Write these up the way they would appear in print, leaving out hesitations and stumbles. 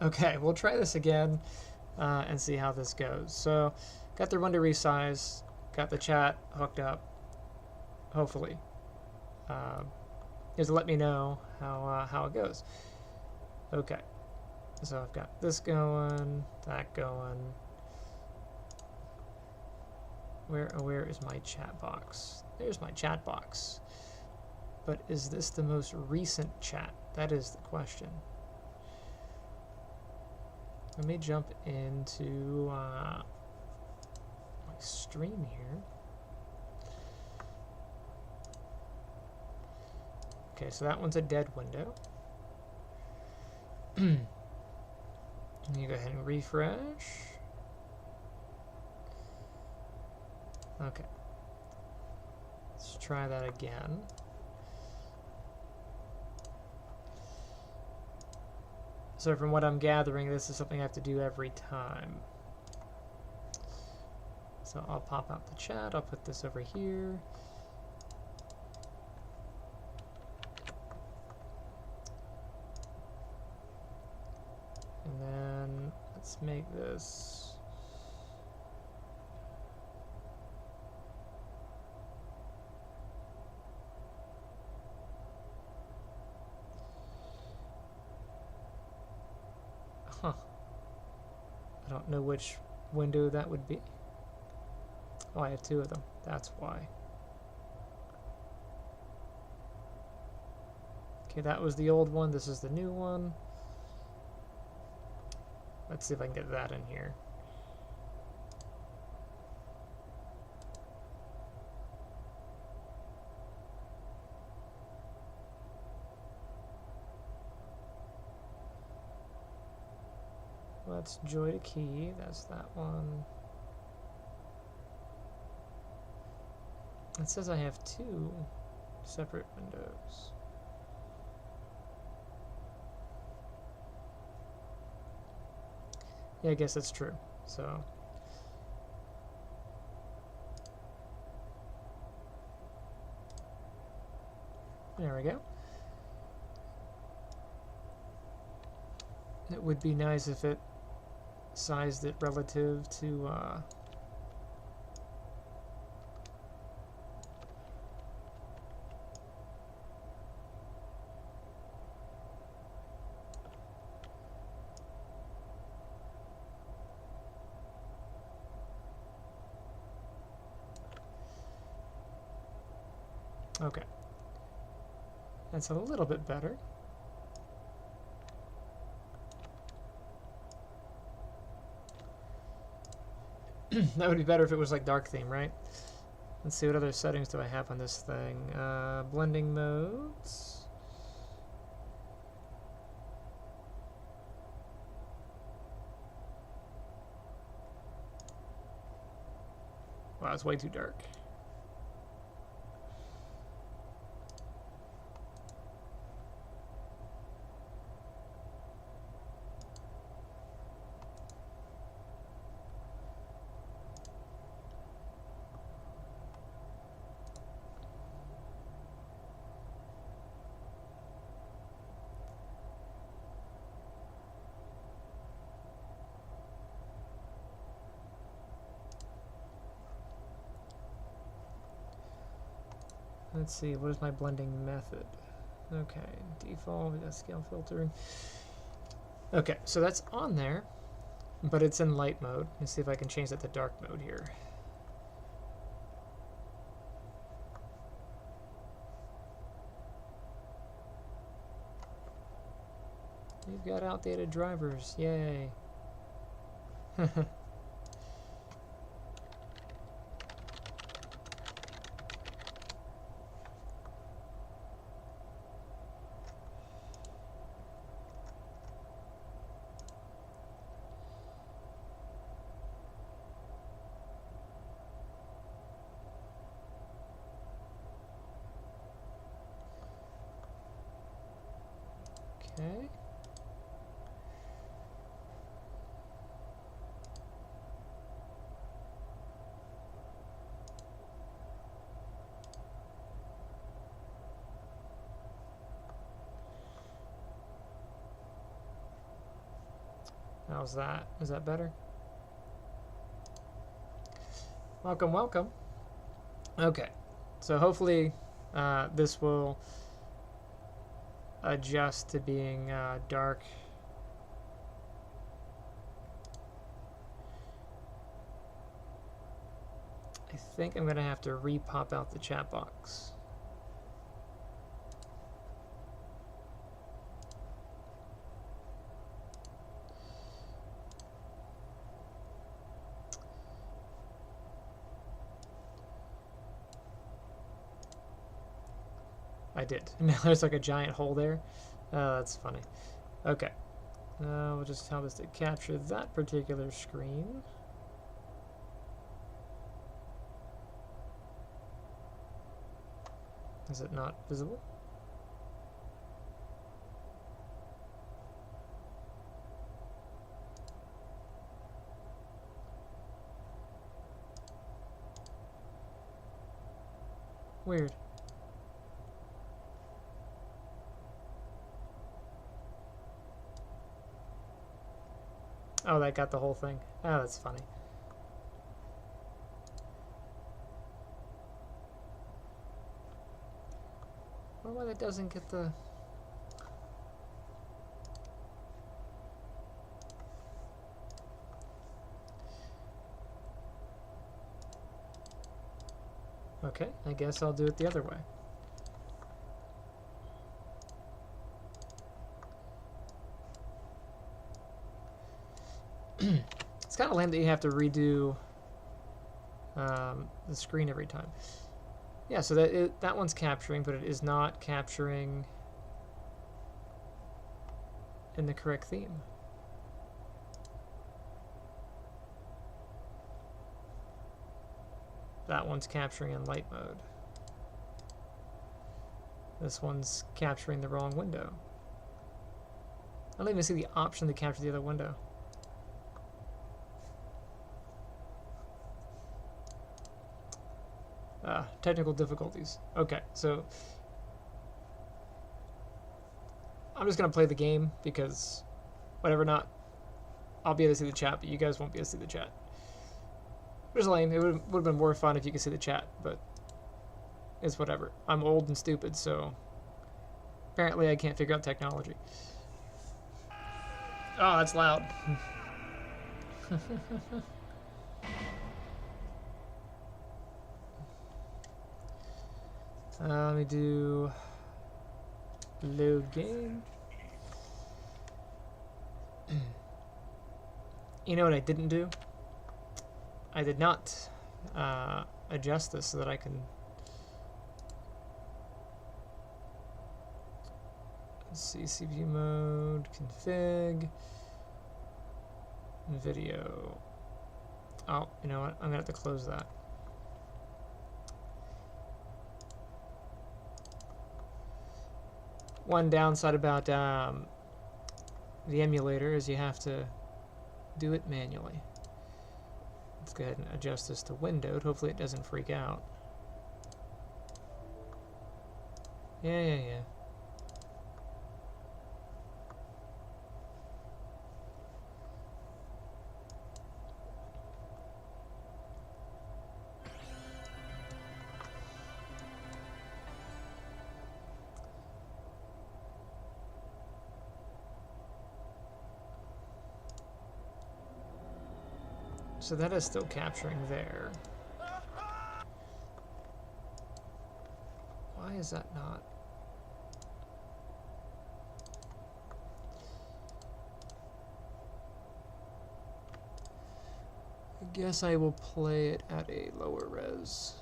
Okay, we'll try this again and see how this goes. So, got the window resize, got the chat hooked up, hopefully. Just let me know how it goes. Okay, so I've got this going, that going. Where is my chat box? There's my chat box. But is this the most recent chat? That is the question. Let me jump into my stream here. Okay, so that one's a dead window. You go ahead and refresh. Okay. Let's try that again. So from what I'm gathering, this is something I have to do every time. So I'll pop out the chat, I'll put this over here. And then let's make this I don't know which window that would be. Oh, I have two of them. That's why. Okay, that was the old one. This is the new one. Let's see if I can get that in here. Let's join a key. That's that one. It says I have two separate windows. Yeah, I guess that's true. So there we go. It would be nice if it sized it relative to okay. That's a little bit better. That would be better if it was like dark theme, right? Let's see, what other settings do I have on this thing? Blending modes. Wow, it's way too dark. Let's see, what is my blending method? Okay, default, we got scale filtering. Okay, so that's on there, but it's in light mode. Let's see if I can change that to dark mode here. We've got outdated drivers, yay. Okay. How's that? Is that better? Welcome, welcome. Okay, so hopefully this will adjust to being dark. I think I'm going to have to re-pop out the chat box. I did. Now there's like a giant hole there. That's funny. Okay. We'll just tell this to capture that particular screen. Is it not visible? Weird. Oh, that got the whole thing. Oh, that's funny. I wonder why that doesn't get the... Okay, I guess I'll do it the other way. It's kind of lame that you have to redo the screen every time. Yeah, so that one's capturing, but it is not capturing in the correct theme. That one's capturing in light mode. This one's capturing the wrong window. I don't even see the option to capture the other window. Technical difficulties. Okay, so I'm just gonna play the game because whatever, not I'll be able to see the chat, but you guys won't be able to see the chat. Which is lame. It would have been more fun if you could see the chat, but it's whatever. I'm old and stupid, so apparently I can't figure out technology. Oh, that's loud. Let me do load game. You know what I didn't do? I did not adjust this so that I can... Let's see, CPU mode, config, video. Oh, you know what? I'm gonna have to close that. One downside about the emulator is you have to do it manually. Let's go ahead and adjust this to windowed. Hopefully it doesn't freak out. Yeah. So that is still capturing there. Why is that not? I guess I will play it at a lower res.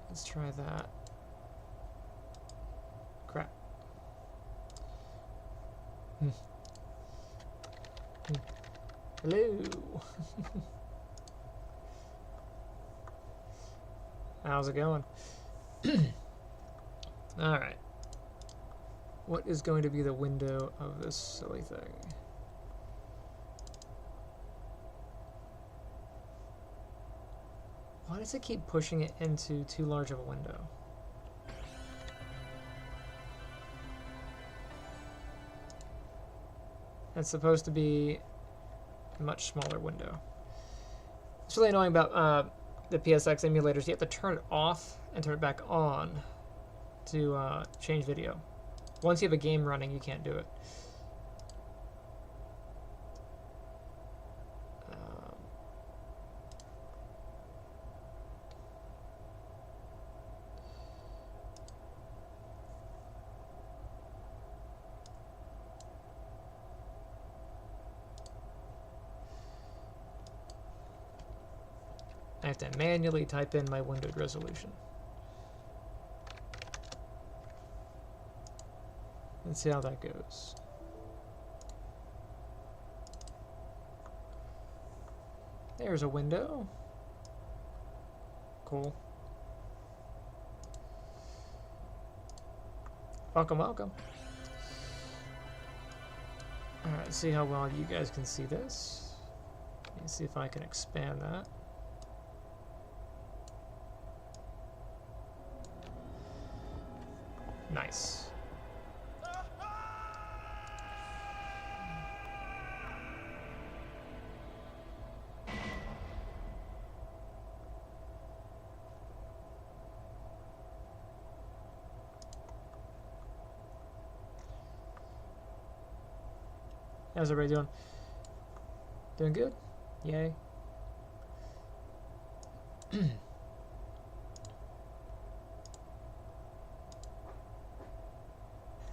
Let's try that. Crap. Hello. How's it going? All right. What is going to be the window of this silly thing? Why does it keep pushing it into too large of a window? It's supposed to be a much smaller window. It's really annoying about the PSX emulators. You have to turn it off and turn it back on to change video. Once you have a game running, you can't do it. I have to manually type in my windowed resolution. Let's see how that goes. There's a window. Cool. Welcome, welcome. Alright, see how well you guys can see this. Let me see if I can expand that. Nice. How's everybody doing? Doing good? Yay.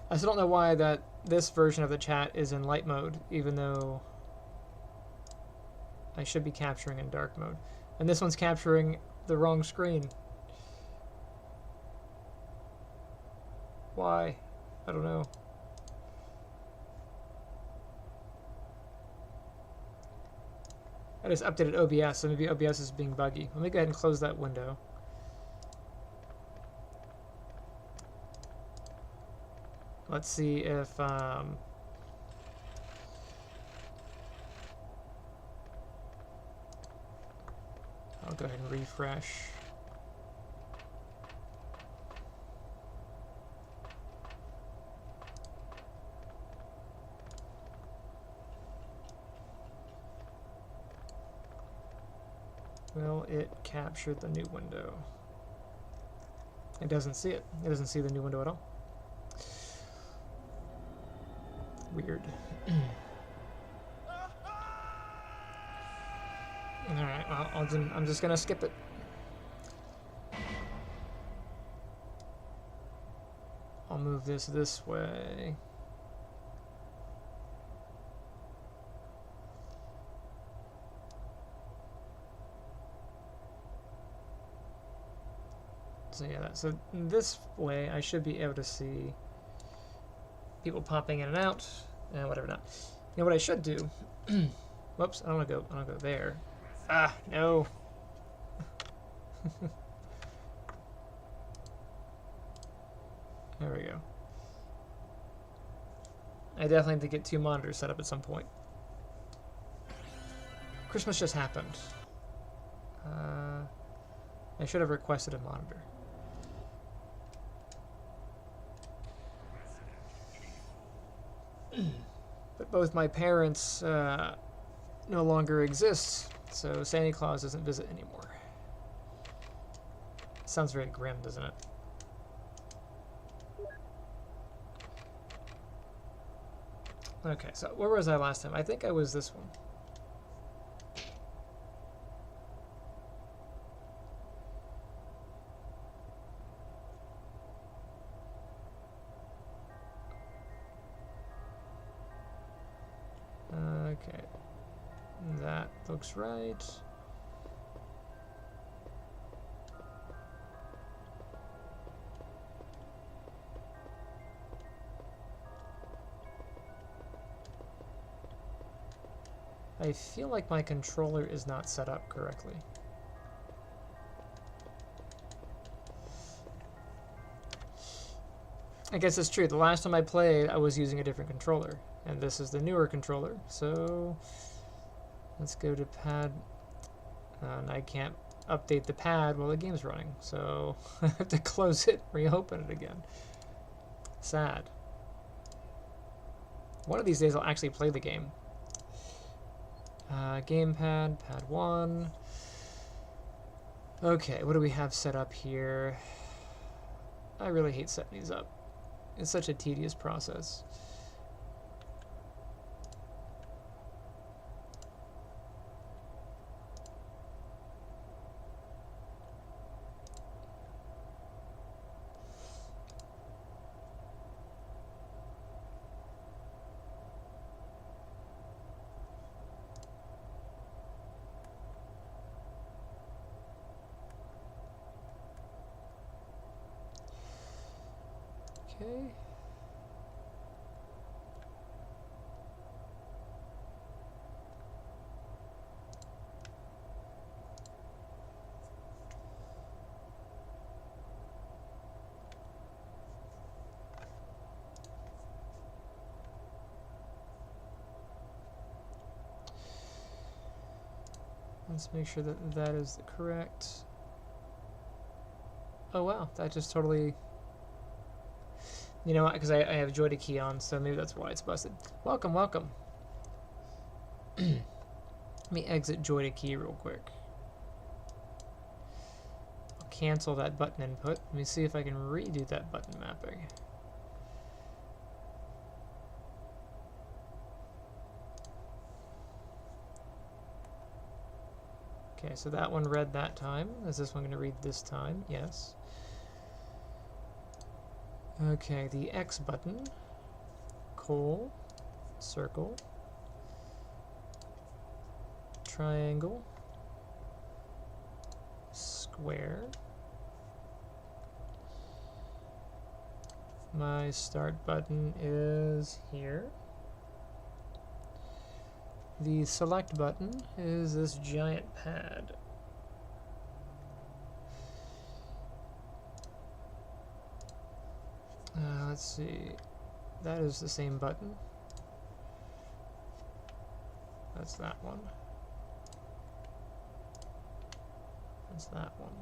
I still don't know why that this version of the chat is in light mode, even though I should be capturing in dark mode. And this one's capturing the wrong screen. Why? I don't know. I just updated OBS, so maybe OBS is being buggy. Let me go ahead and close that window. Let's see if I'll go ahead and refresh. Will it capture the new window? It doesn't see it. It doesn't see the new window at all. Weird. Alright, well, I'm just gonna skip it. I'll move this way. So yeah, so this way I should be able to see people popping in and out, and whatever not. You know what I should do? Whoops, I don't want to go there. Ah, no. There we go. I definitely need to get 2 monitors set up at some point. Christmas just happened. I should have requested a monitor. But both my parents no longer exist, so Santa Claus doesn't visit anymore. Sounds very grim, doesn't it? Okay, so where was I last time? I think I was this one. Okay, that looks right. I feel like my controller is not set up correctly. I guess it's true. The last time I played, I was using a different controller. And this is the newer controller, so let's go to pad, and I can't update the pad while the game's running, so I have to close it, reopen it again. Sad. One of these days I'll actually play the game. Gamepad, pad 1. Okay, what do we have set up here? I really hate setting these up. It's such a tedious process. Okay. Let's make sure that that is the correct. Oh wow, that just totally... You know what, because I have Joy to key on, so maybe that's why it's busted. Welcome, welcome. Let me exit Joy to key real quick. I'll cancel that button input. Let me see if I can redo that button mapping. Okay, so that one read that time. Is this one going to read this time? Yes. Okay, the X button, coal, circle, triangle, square. My start button is here. The select button is this giant pad. Let's see. That is the same button. That's that one. That's that one.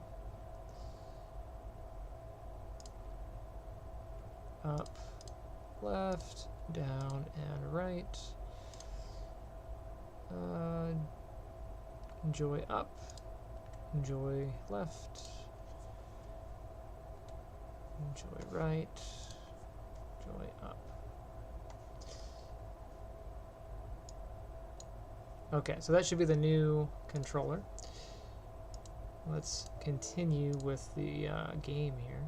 Up, left, down, and right. Joy up, joy left, joy right, joy up. Okay, so that should be the new controller. Let's continue with the game here.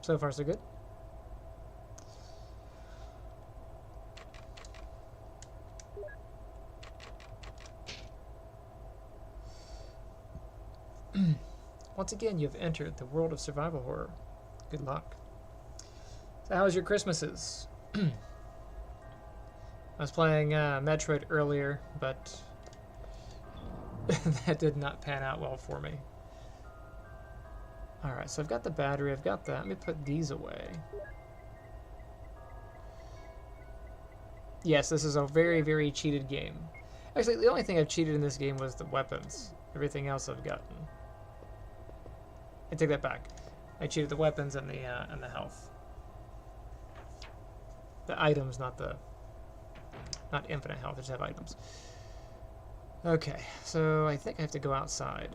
So far, so good. Once again, you've entered the world of survival horror. Good luck. So how was your Christmases? I was playing Metroid earlier, but that did not pan out well for me. Alright, so I've got the battery, I've got that. Let me put these away. Yes, this is a very, very cheated game. Actually, the only thing I've cheated in this game was the weapons. Everything else I've gotten. I take that back. I cheated the weapons and the health. The items, not infinite health, I just have items. Okay, so I think I have to go outside.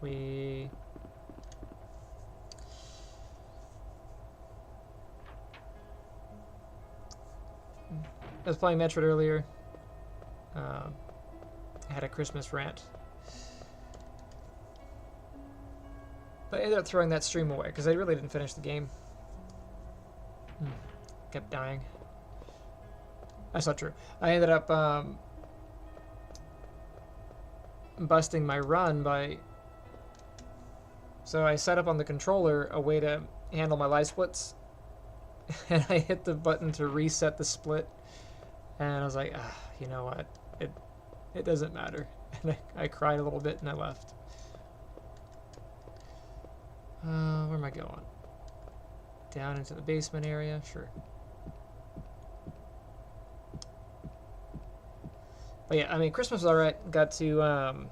I was playing Metroid earlier. I had a Christmas rant. But I ended up throwing that stream away because I really didn't finish the game. Kept dying. That's not true. I ended up busting my run by... So I set up on the controller a way to handle my life splits. And I hit the button to reset the split. And I was like, you know what? It doesn't matter. And I cried a little bit and I left. Where am I going? Down into the basement area? Sure. But yeah, I mean, Christmas was alright. Got to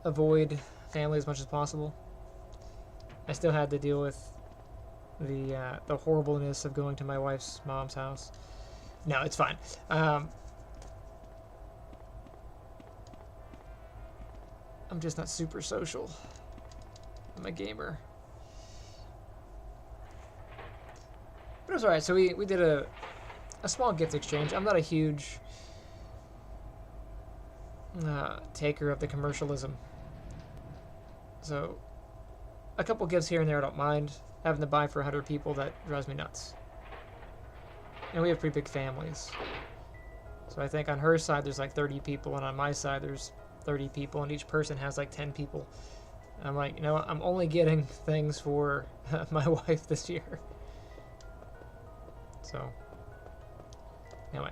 avoid family as much as possible. I still had to deal with the horribleness of going to my wife's mom's house. No, it's fine. I'm just not super social. I'm a gamer. But it was alright. So we did a small gift exchange. I'm not a huge taker of the commercialism. So a couple gifts here and there I don't mind. Having to buy for 100 people, that drives me nuts. And we have pretty big families. So I think on her side there's like 30 people, and on my side there's 30 people, and each person has like 10 people. And I'm like, you know what? I'm only getting things for my wife this year. So, anyway.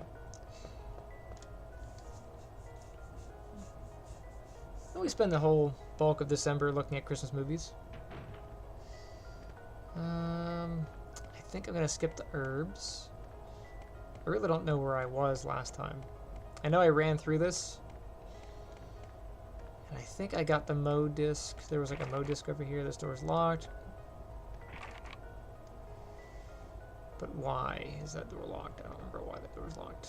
We spend the whole bulk of December looking at Christmas movies. I think I'm going to skip the herbs. I really don't know where I was last time. I know I ran through this. And I think I got the mode disc. There was like a mode disc over here. This door's locked. But why is that door locked? I don't remember why that door's locked.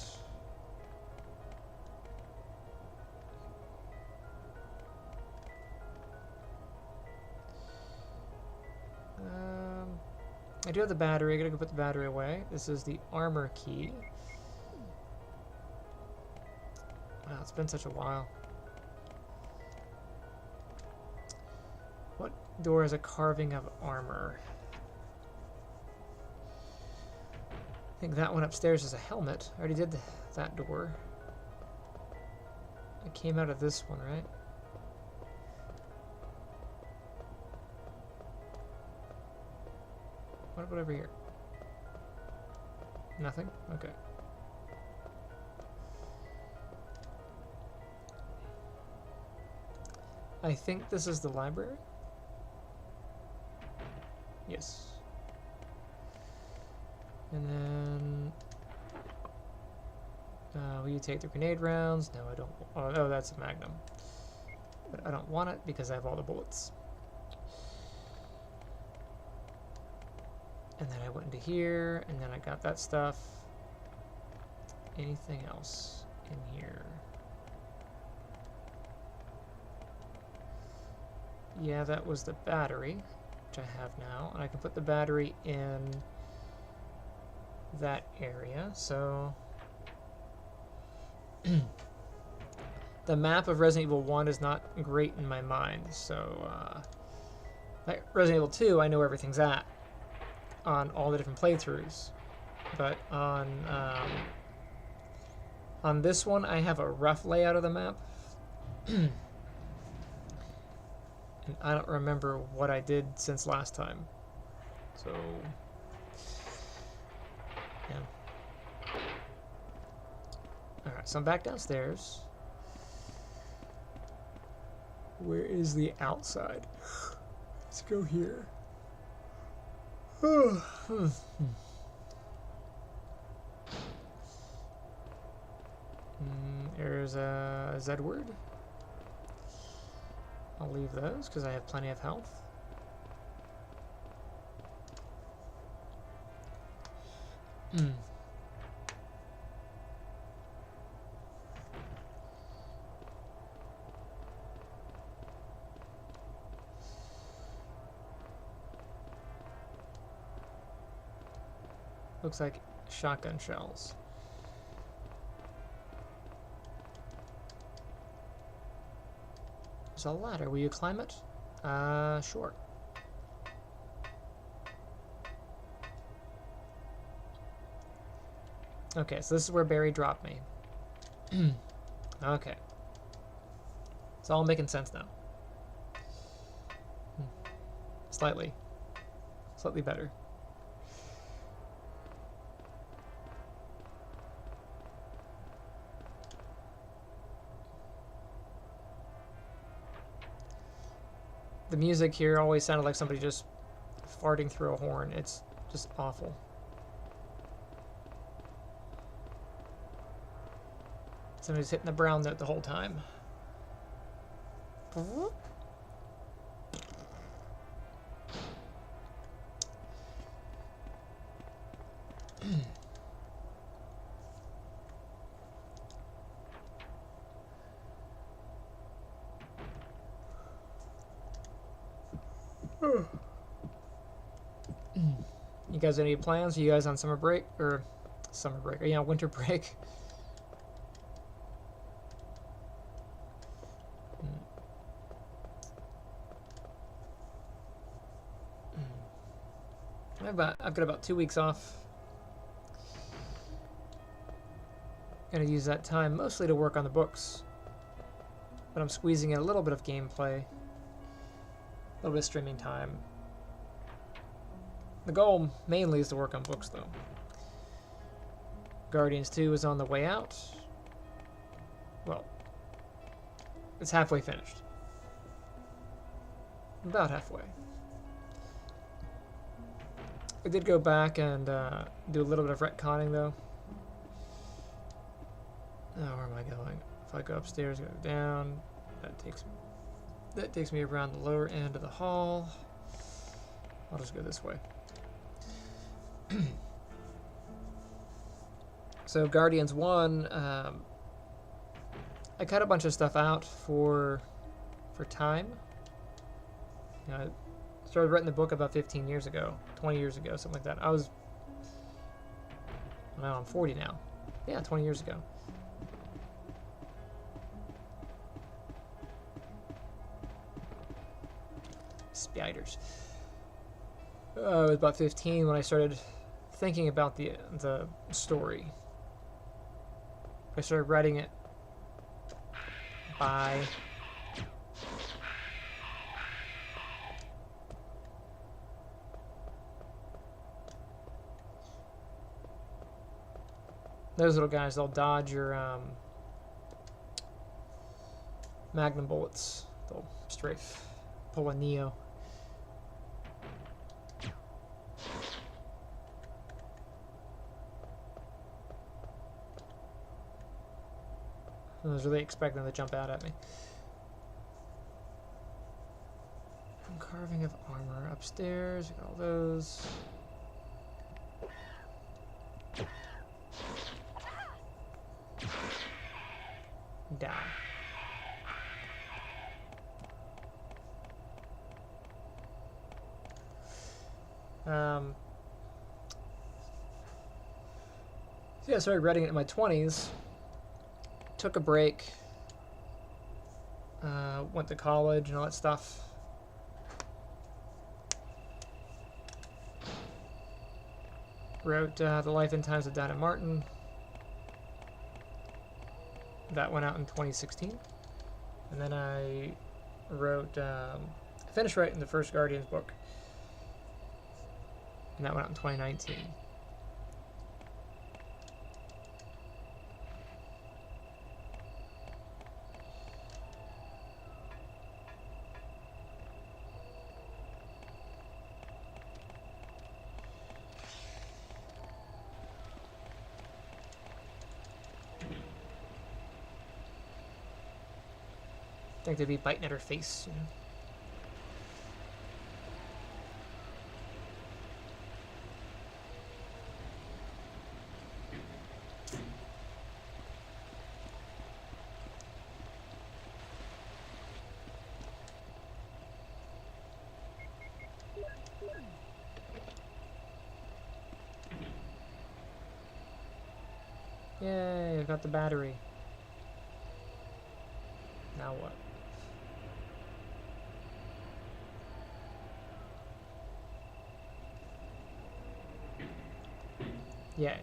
I do have the battery. I gotta go put the battery away. This is the armor key. Wow, it's been such a while. What door has a carving of armor? I think that one upstairs is a helmet. I already did that door. It came out of this one, right? What about over here? Nothing? Okay. I think this is the library? Yes. And then... will you take the grenade rounds? No, I don't. Oh, no, that's a Magnum. But I don't want it because I have all the bullets. And then I went into here, and then I got that stuff. Anything else in here? Yeah, that was the battery, which I have now. And I can put the battery in that area, so... The map of Resident Evil 1 is not great in my mind, so... like Resident Evil 2, I know where everything's at on all the different playthroughs, but on this one I have a rough layout of the map, and I don't remember what I did since last time, so yeah. Alright, so I'm back downstairs. Where is the outside? Let's go here. There's a Z-word. I'll leave those because I have plenty of health. Looks like shotgun shells. There's a ladder. Will you climb it? Sure. Okay, so this is where Barry dropped me. Okay. It's all making sense now. Slightly. Slightly better. The music here always sounded like somebody just farting through a horn. It's just awful. Somebody's hitting the brown note the whole time. You guys have any plans? Are you guys on summer break? Or summer break? Are you on winter break? I've got about 2 weeks off. Gonna use that time mostly to work on the books. But I'm squeezing in a little bit of gameplay. A little bit of streaming time. The goal mainly is to work on books, though. Guardians 2 is on the way out. Well, it's halfway finished. About halfway. I did go back and do a little bit of retconning, though. Oh, where am I going? If I go upstairs, go down. That takes me around the lower end of the hall. I'll just go this way. So Guardians 1, I cut a bunch of stuff out for time. You know, I started writing the book about 15 years ago, 20 years ago, something like that. I'm 40 now. Yeah, 20 years ago. Spiders. I was about 15 when I started thinking about the story. I started writing it by those little guys. They'll dodge your magnum bullets. They'll strafe, pull a Neo. I was really expecting them to jump out at me. Carving of armor upstairs. Got all those. Down. So yeah, I started writing it in my 20s. Took a break. Went to college and all that stuff. Wrote The Life and Times of Dinah Martin. That went out in 2016. And then I wrote, finished writing the first Guardians book. And that went out in 2019. I think they'd be biting at her face, you know. Yay, I got the battery. Now what? Yay.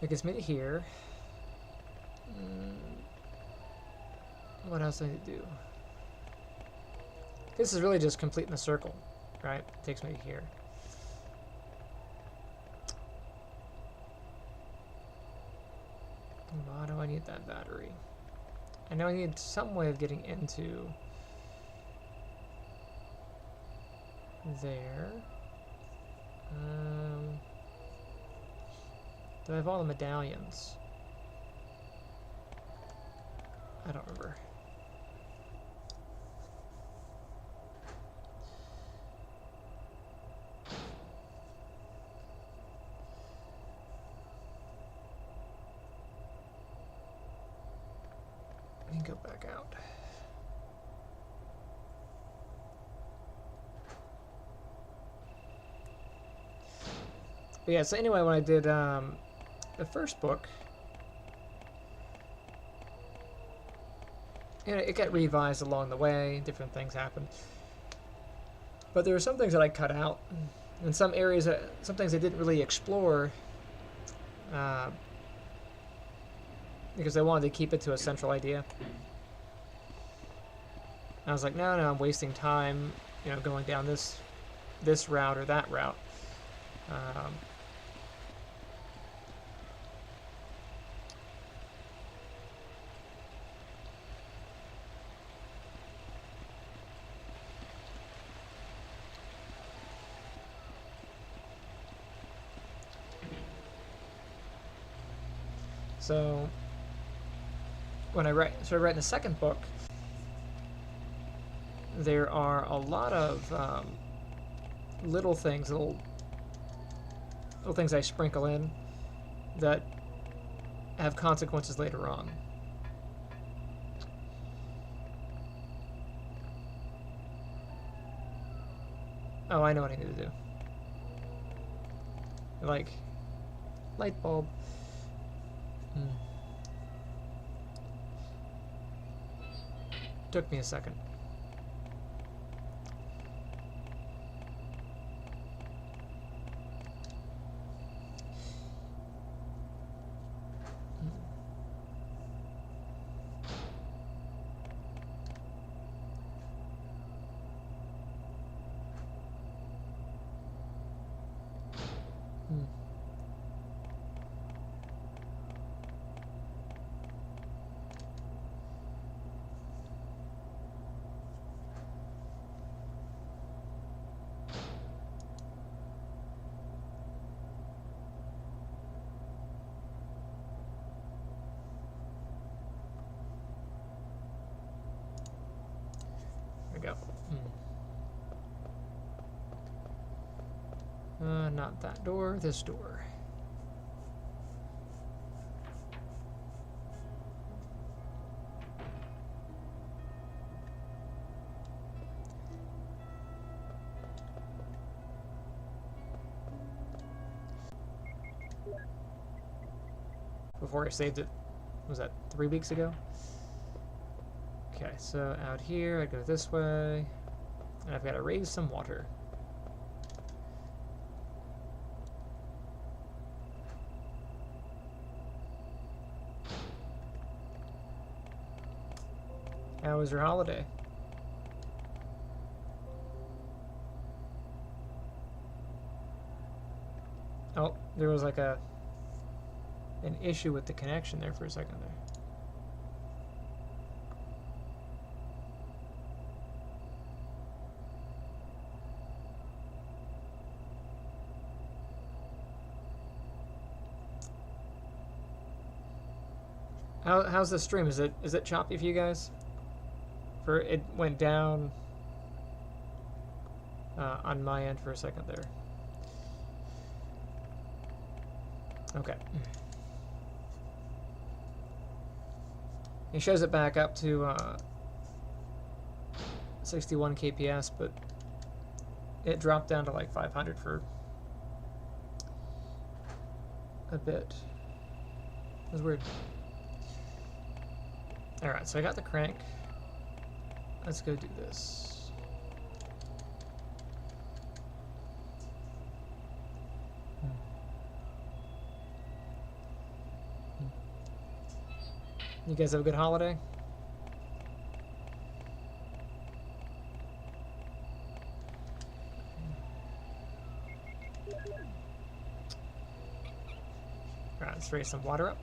It gets me to here. What else do I need to do? This is really just completing the circle, right? It takes me to here. Why do I need that battery? I know I need some way of getting into there. Do I have all the medallions? I don't remember. Let me go back out. But yeah, so anyway, when I did the first book, you know, it got revised along the way, different things happened. But there were some things that I cut out, and some areas, some things I didn't really explore, because I wanted to keep it to a central idea. And I was like, no, I'm wasting time, you know, going down this route or that route. So when I started writing the second book, there are a lot of little things, little things I sprinkle in that have consequences later on. Oh, I know what I need to do. Like, light bulb. Took me a second. Go. Not that door, this door. Before I saved it, was that 3 weeks ago? Okay, so out here, I go this way, and I've got to raise some water. How was your holiday? Oh, there was like an issue with the connection there for a second there. How's the stream? Is it choppy for you guys? For it went down on my end for a second there. Okay. It shows it back up to 61 kps, but it dropped down to like 500 for a bit. It was weird. Alright, so I got the crank. Let's go do this. You guys have a good holiday? Alright, let's raise some water up.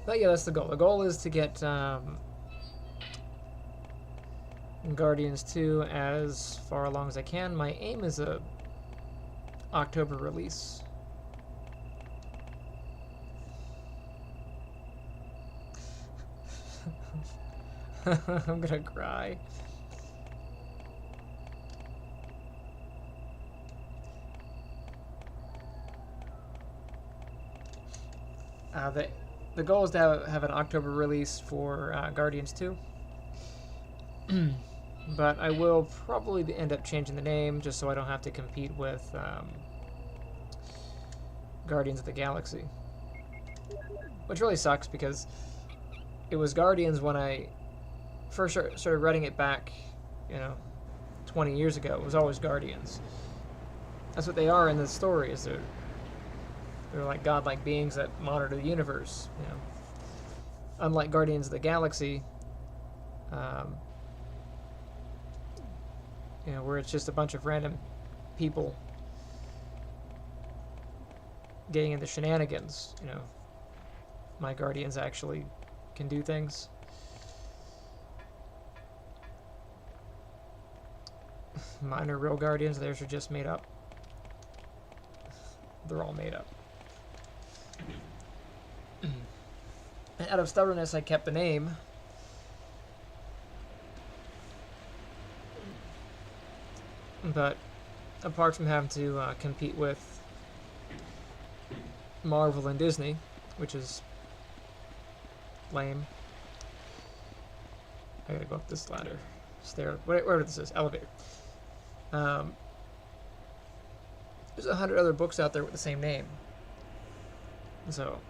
But yeah, that's the goal. The goal is to get Guardians 2 as far along as I can. My aim is a October release. I'm gonna cry. The goal is to have an October release for Guardians 2. But I will probably end up changing the name just so I don't have to compete with Guardians of the Galaxy. Which really sucks because it was Guardians when I first started writing it back, 20 years ago. It was always Guardians. That's what they are in the story, is they're like godlike beings that monitor the universe, Unlike Guardians of the Galaxy, where it's just a bunch of random people getting into shenanigans. My Guardians actually can do things. Mine are real Guardians, theirs are just made up. They're all made up. And out of stubbornness, I kept the name. But apart from having to compete with Marvel and Disney, which is lame. I gotta go up this ladder. Stair, whatever this is, elevator. There's 100 other books out there with the same name. So,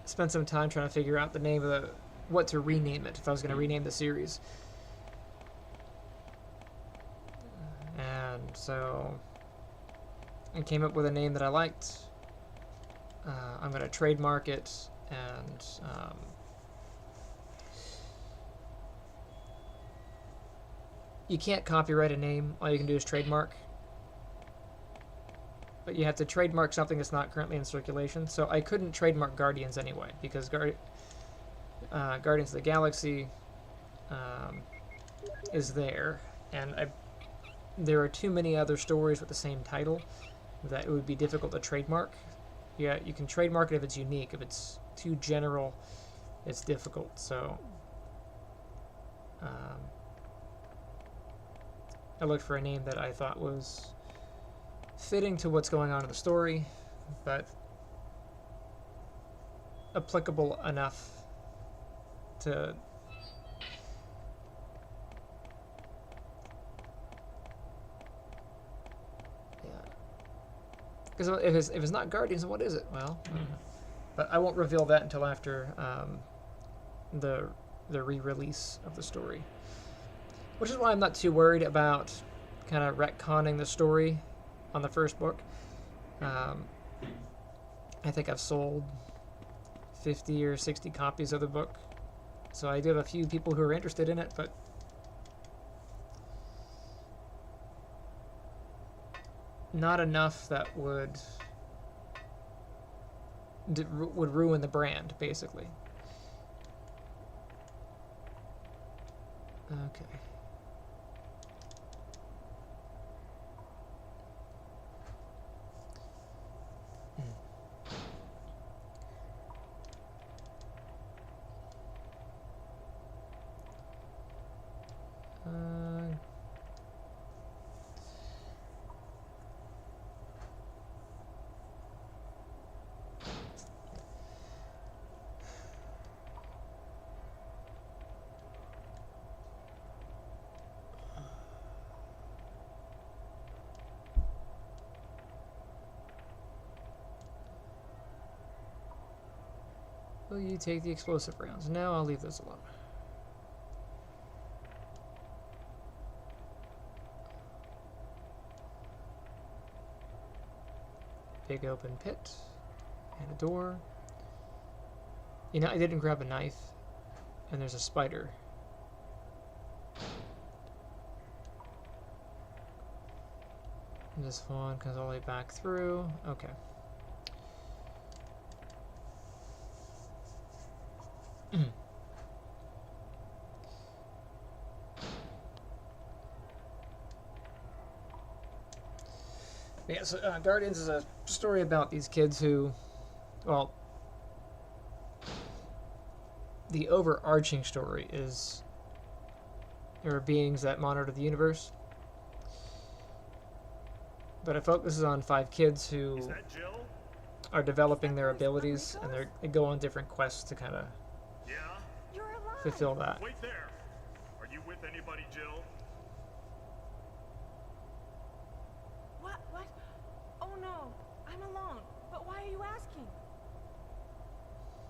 spent some time trying to figure out the name of what to rename it, if I was going to rename the series. And so, I came up with a name that I liked. I'm going to trademark it, and you can't copyright a name. All you can do is trademark. But you have to trademark something that's not currently in circulation. So I couldn't trademark Guardians anyway, because Guardians of the Galaxy is there, and there are too many other stories with the same title that it would be difficult to trademark. Yeah, you can trademark it if it's unique. If it's too general, it's difficult. So I looked for a name that I thought was fitting to what's going on in the story, but applicable enough to because if it's not Guardians, what is it? Well, but I won't reveal that until after the re-release of the story, which is why I'm not too worried about kind of retconning the story on the first book. I think I've sold 50 or 60 copies of the book, so I do have a few people who are interested in it, but not enough that would ruin the brand, basically. Okay. Will you take the explosive rounds? No, I'll leave those alone. Big open pit. And a door. I didn't grab a knife. And there's a spider. And this one comes all the way back through. Okay. Yeah, so Guardians is a story about these kids who, well, the overarching story is there are beings that monitor the universe, but it focuses on 5 kids who Is that Jill? are developing their abilities, and they go on different quests to kind of Yeah? You're alive. fulfill that. Wait there. Are you with anybody, Jill? What? Oh no, I'm alone. But why are you asking?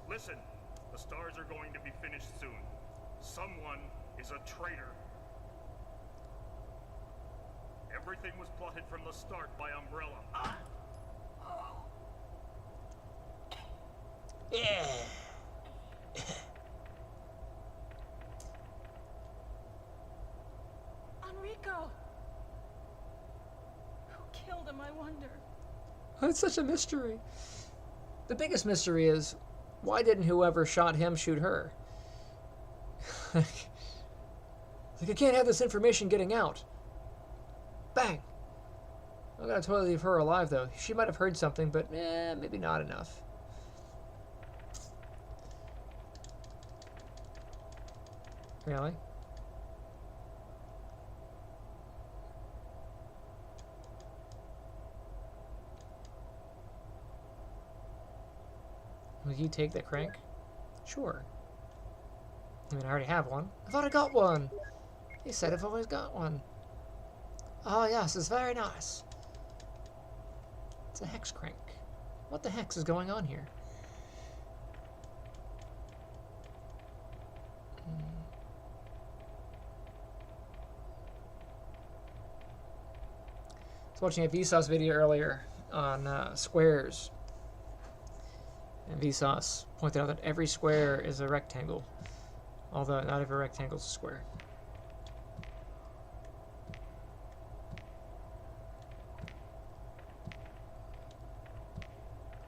Listen, the stars are going to be finished soon. Someone is a traitor. Everything was plotted from the start by Umbrella. Yeah. Enrico! Who killed him, I wonder? It's such a mystery. The biggest mystery is, why didn't whoever shot him shoot her? Like, I can't have this information getting out. Bang! I'm gonna totally leave her alive, though. She might have heard something, but maybe not enough. Really? Will you take that crank? Sure. I mean, I already have one. I thought I got one. He said I've always got one. Oh, yes, it's very nice. It's a hex crank. What the hex is going on here? I was watching a Vsauce video earlier on squares. And Vsauce pointed out that every square is a rectangle, although not every rectangle is a square.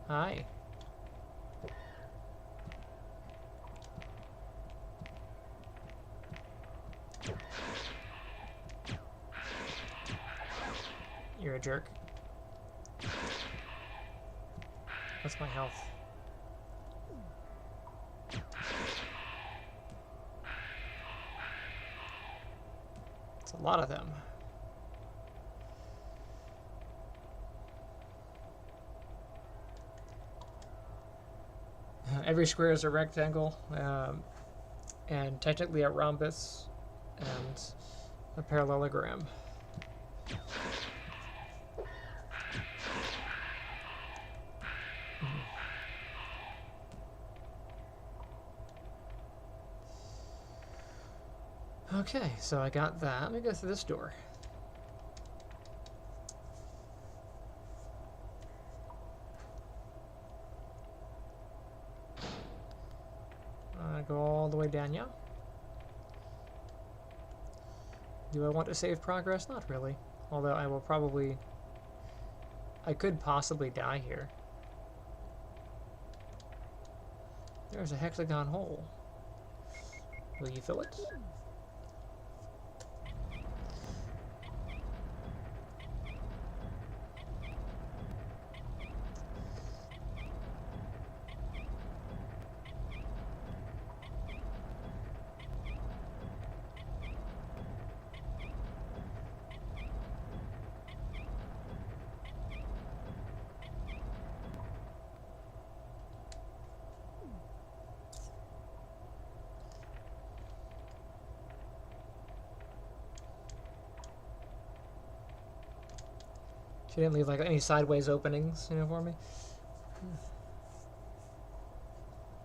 Hi. You're a jerk. What's my health? It's a lot of them. Every square is a rectangle, and technically a rhombus, and a parallelogram. Okay, so I got that. Let me go through this door. Go all the way down, yeah? Do I want to save progress? Not really. Although I will probably... I could possibly die here. There's a hexagon hole. Will you fill it? She didn't leave like any sideways openings, you know, for me.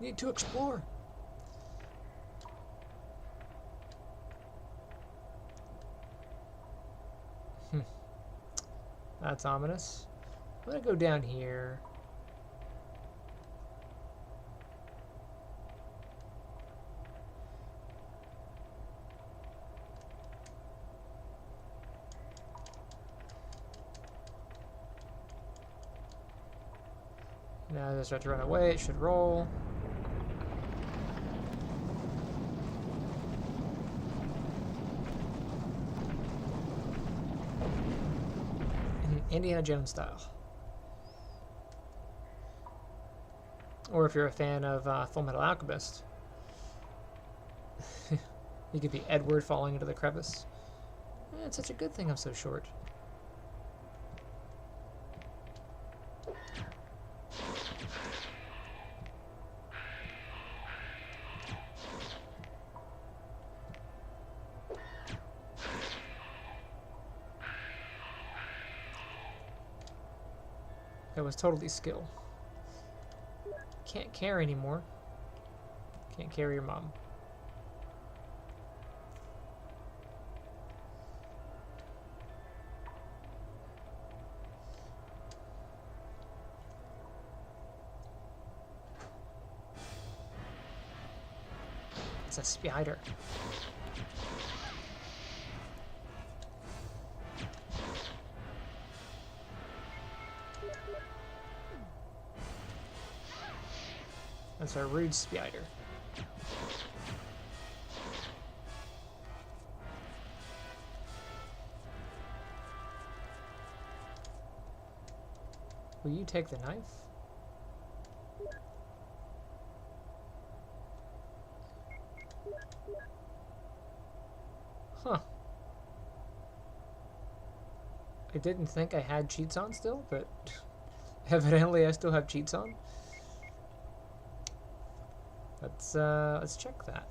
Need to explore. That's ominous. I'm gonna go down here. Now as I start to run away, it should roll. Indiana Jones style. Or if you're a fan of Full Metal Alchemist, you could be Edward falling into the crevice. It's such a good thing I'm so short. That was totally skill. Can't carry anymore. Can't carry your mom. It's a spider. That's a rude spider. Will you take the knife? Huh. I didn't think I had cheats on still, but evidently I still have cheats on. Let's check that.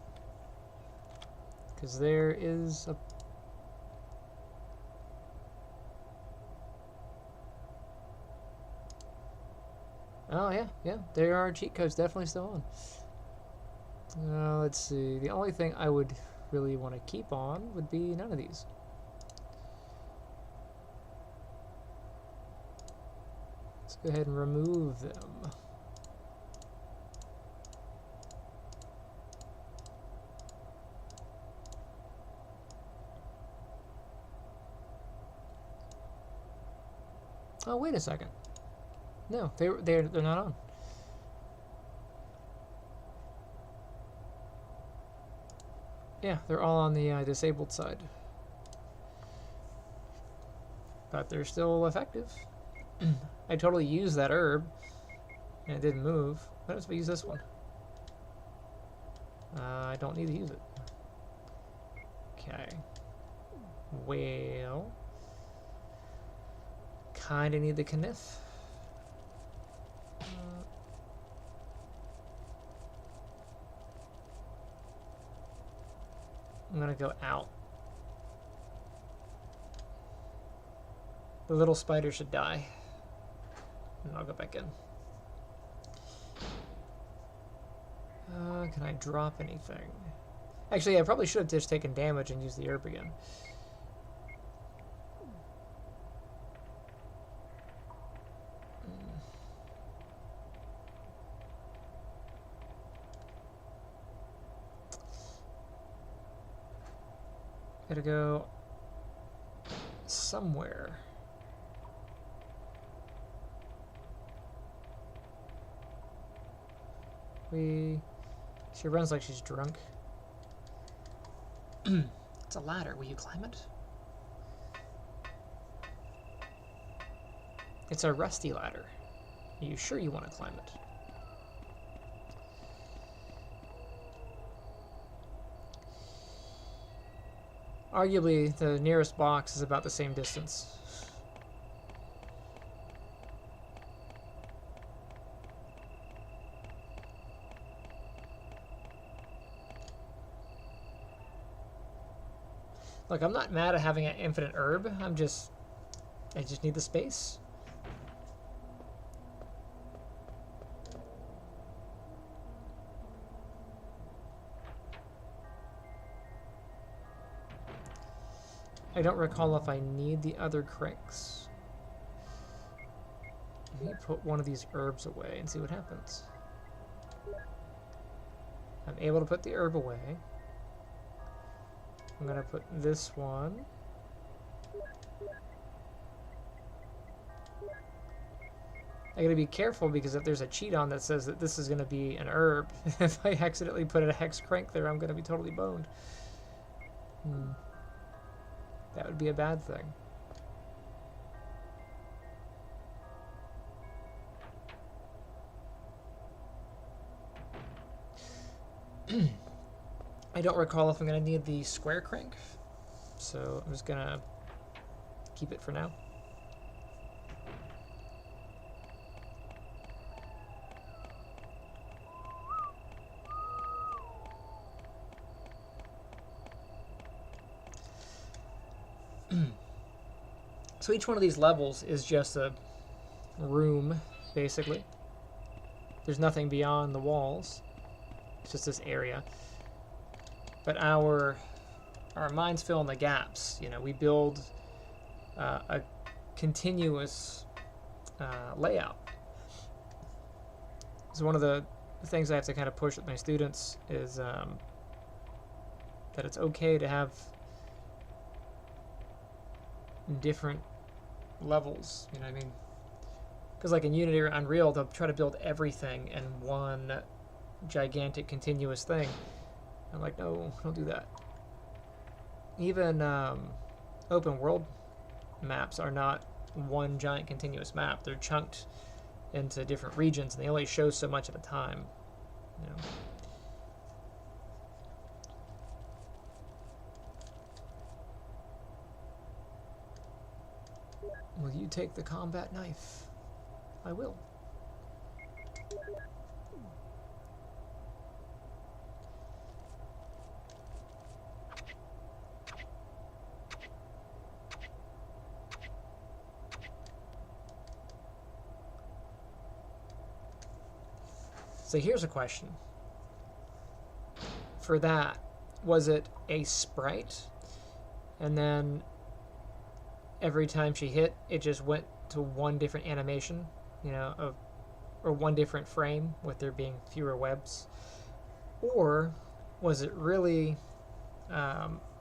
Because there is a... Oh yeah, there are cheat codes definitely still on. Let's see, the only thing I would really want to keep on would be none of these. Let's go ahead and remove them. Oh, wait a second. No, they're not on. Yeah, they're all on the disabled side. But they're still effective. I totally used that herb, and it didn't move. What happens if I use this one? I don't need to use it. Okay. Well... Kinda need the Kniff. I'm gonna go out. The little spider should die. And I'll go back in. Can I drop anything? Actually, I probably should have just taken damage and used the herb again. Gotta go somewhere. She runs like she's drunk. It's a ladder. Will you climb it? It's a rusty ladder. Are you sure you want to climb it? Arguably, the nearest box is about the same distance. Look, I'm not mad at having an infinite herb. I just need the space. I don't recall if I need the other cranks. Let me put one of these herbs away and see what happens. I'm able to put the herb away. I'm gonna put this one. I gotta be careful because if there's a cheat on that says that this is gonna be an herb, if I accidentally put a hex crank there, I'm gonna be totally boned. That would be a bad thing. I don't recall if I'm going to need the square crank, so I'm just going to keep it for now. So each one of these levels is just a room, basically. There's nothing beyond the walls. It's just this area. But our minds fill in the gaps. You know, we build a continuous layout. So one of the things I have to kind of push with my students is that it's okay to have different levels, you know what I mean? Because like in Unity or Unreal, they'll try to build everything in one gigantic continuous thing. I'm like, no, don't do that. Even open world maps are not one giant continuous map. They're chunked into different regions, and they only show so much at a time. You know. Will you take the combat knife? I will. So here's a question. For that, was it a sprite? And then every time she hit, it just went to one different animation, you know, or one different frame with there being fewer webs? Or was it really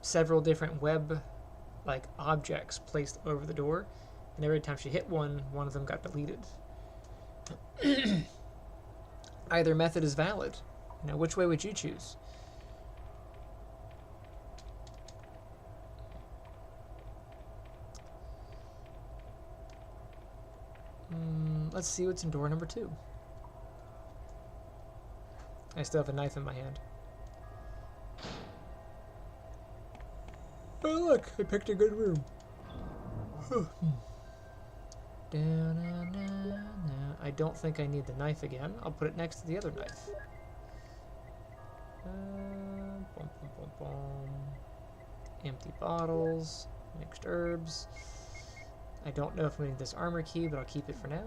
several different web-like objects placed over the door, and every time she hit one, one of them got deleted? Either method is valid. You know, which way would you choose? Let's see what's in door number 2. I still have a knife in my hand. Oh look, I picked a good room. I don't think I need the knife again. I'll put it next to the other knife. Empty bottles, mixed herbs. I don't know if we need this armor key, but I'll keep it for now.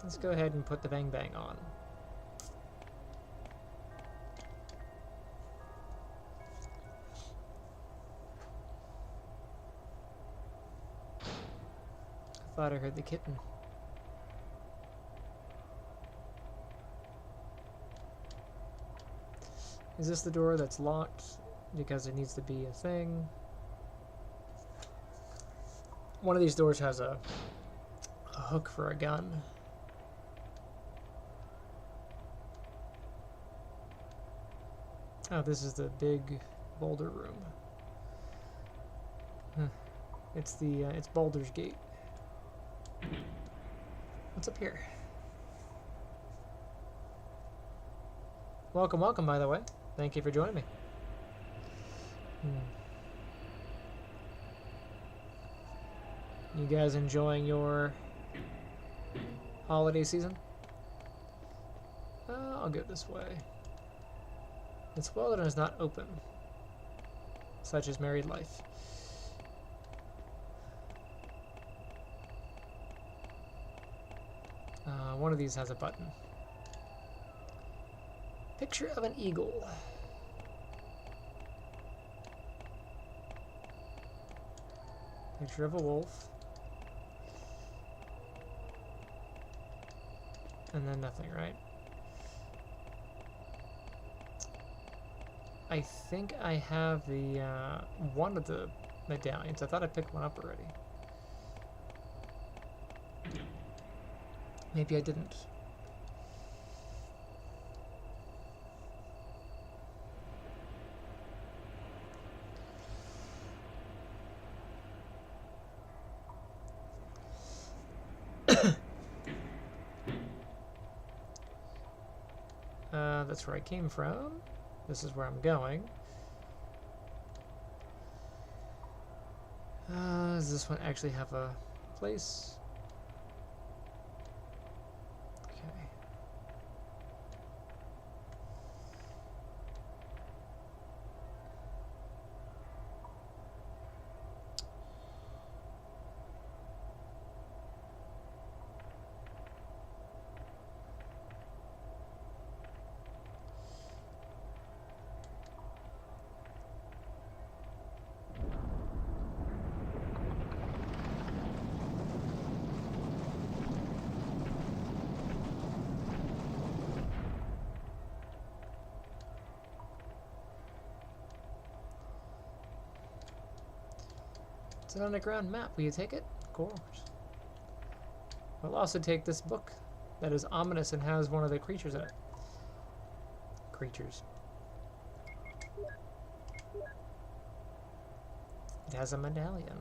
Let's go ahead and put the Bang Bang on. I thought I heard the kitten. Is this the door that's locked because it needs to be a thing? One of these doors has a hook for a gun. Oh, this is the big boulder room. Huh. It's Baldur's Gate. What's up here? Welcome, welcome, by the way. Thank you for joining me. You guys enjoying your holiday season? I'll go this way. It's Weldon is not open. Such as married life. One of these has a button. Picture of an eagle. Picture of a wolf. And then nothing, right? I think I have the one of the medallions. I thought I picked one up already. Maybe I didn't. That's where I came from. This is where I'm going. Does this one actually have a place? Okay. It's an underground map. Will you take it? Of course. We'll also take this book that is ominous and has one of the creatures in it. Creatures. It has a medallion.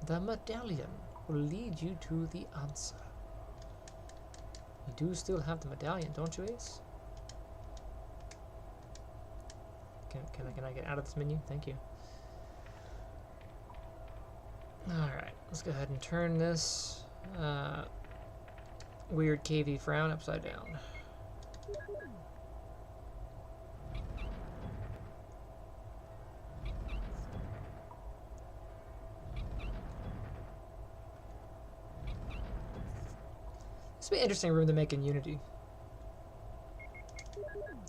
The medallion will lead you to the answer. You do still have the medallion, don't you, Ace? Can I get out of this menu? Thank you. Alright, let's go ahead and turn this weird cavey frown upside down. This would be an interesting room to make in Unity.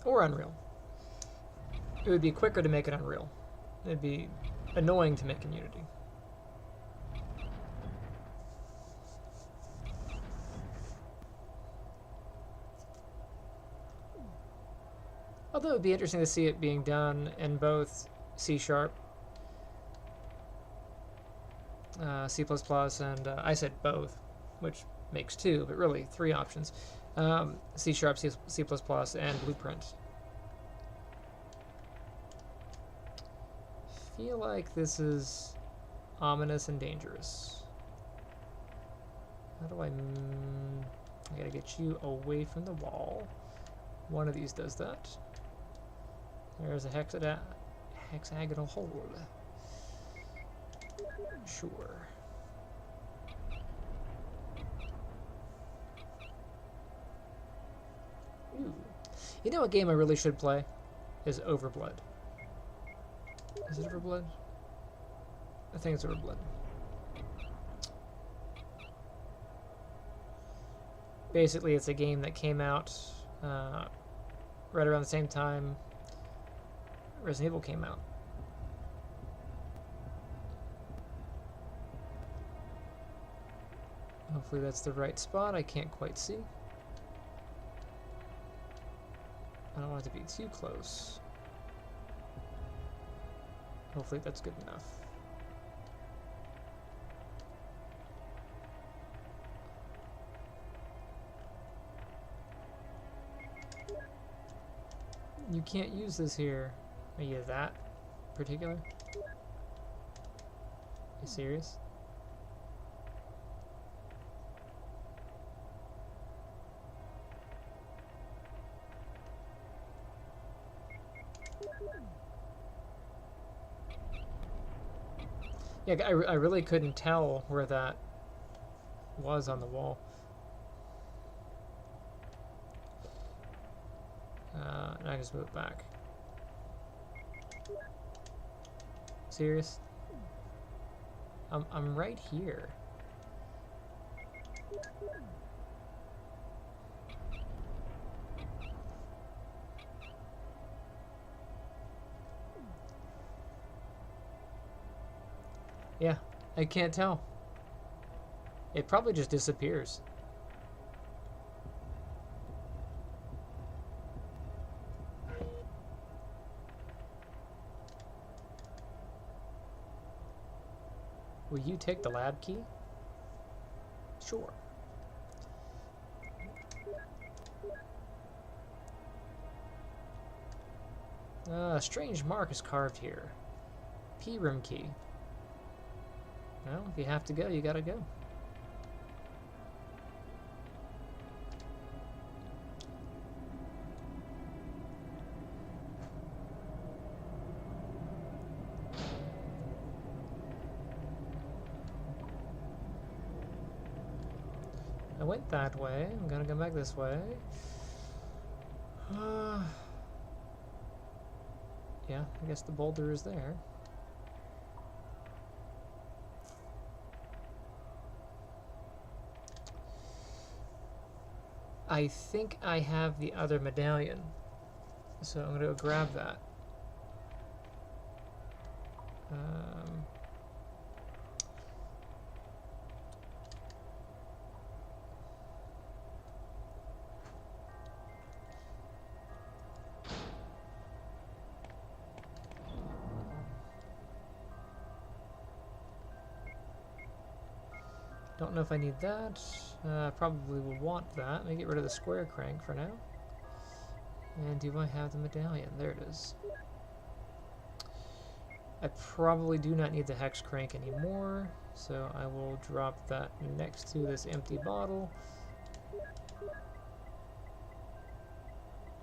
Or Unreal. It would be quicker to make it Unreal. It'd be annoying to make in Unity. Although it would be interesting to see it being done in both C#, C++, and I said both, which makes two, but really three options. C#, C++, and Blueprint. Feel like this is ominous and dangerous. How do I gotta get you away from the wall. One of these does that. There's a hexagonal hole. Sure. Ooh. You know what game I really should play? Is Overblood. Is it Overblood? I think it's Overblood. Basically, it's a game that came out right around the same time Resident Evil came out. Hopefully that's the right spot. I can't quite see. I don't want it to be too close. Hopefully that's good enough. You can't use this here. Are you that particular? You serious? Yeah, I really couldn't tell where that was on the wall. And I just moved back. Serious? I'm right here. Yeah, I can't tell. It probably just disappears. Will you take the lab key? Sure. A strange mark is carved here. P-room key. Well, if you have to go, you gotta go. went that way. I'm gonna come back this way. Yeah, I guess the boulder is there. I think I have the other medallion, so I'm gonna go grab that. Don't know if I need that. Probably will want that. Let me get rid of the square crank for now. And do I have the medallion? There it is. I probably do not need the hex crank anymore, so I will drop that next to this empty bottle.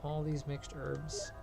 All these mixed herbs.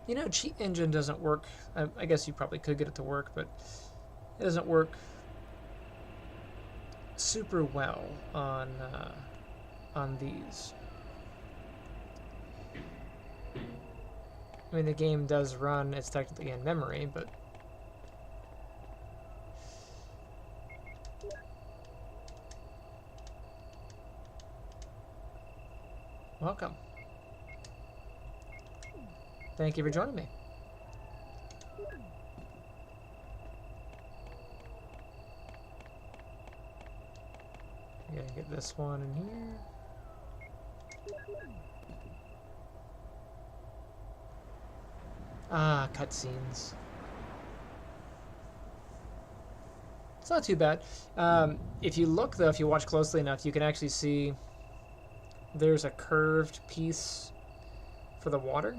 You know, Cheat Engine doesn't work. I guess you probably could get it to work, but it doesn't work super well on these. I mean, the game does run. It's technically in memory, but welcome. Thank you for joining me. Yeah, get this one in here. Ah, cutscenes. It's not too bad. If you look, though, if you watch closely enough, you can actually see there's a curved piece for the water.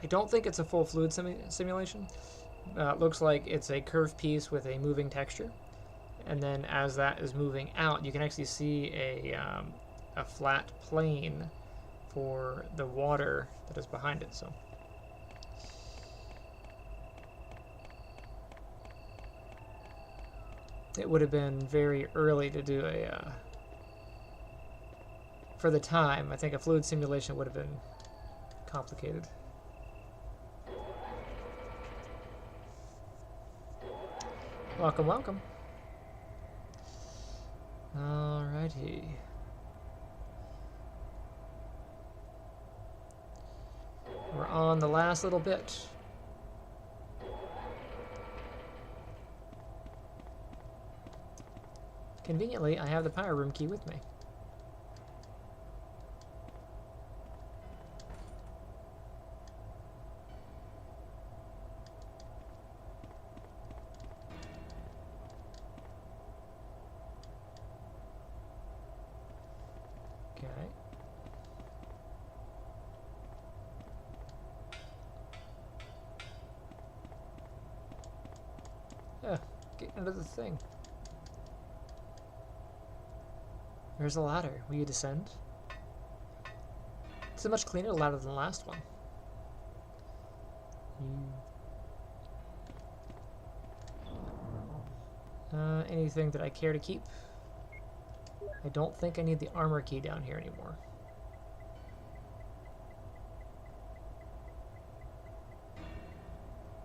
I don't think it's a full fluid simulation. It looks like it's a curved piece with a moving texture. And then as that is moving out, you can actually see a flat plane for the water that is behind it. So it would have been very early to do a for the time. I think a fluid simulation would have been complicated. Welcome, welcome. Alrighty. We're on the last little bit. Conveniently, I have the power room key with me. Get into the thing. There's a ladder. Will you descend? It's a much cleaner ladder than the last one. Anything that I care to keep? I don't think I need the armor key down here anymore.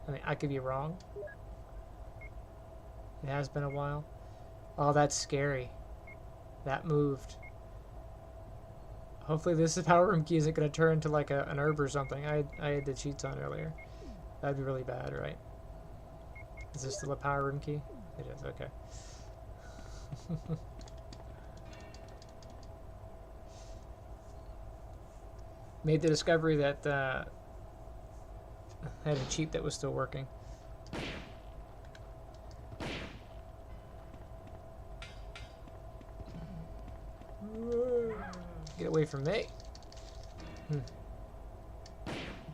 I mean, I could be wrong. It has been a while. Oh, that's scary. That moved. Hopefully this power room key isn't going to turn into like an herb or something. I had the cheats on earlier. That'd be really bad, right? Is this still a power room key? It is, okay. Made the discovery that I had a cheat that was still working. away from me.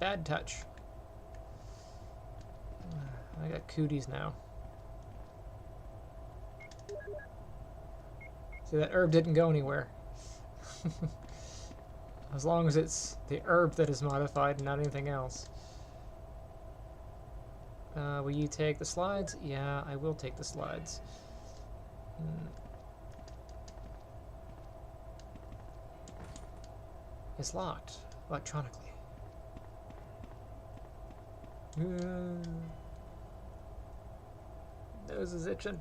Bad touch. I got cooties now. See, that herb didn't go anywhere. As long as it's the herb that is modified and not anything else. Will you take the slides? Yeah, I will take the slides. It's locked electronically. Nose is itching.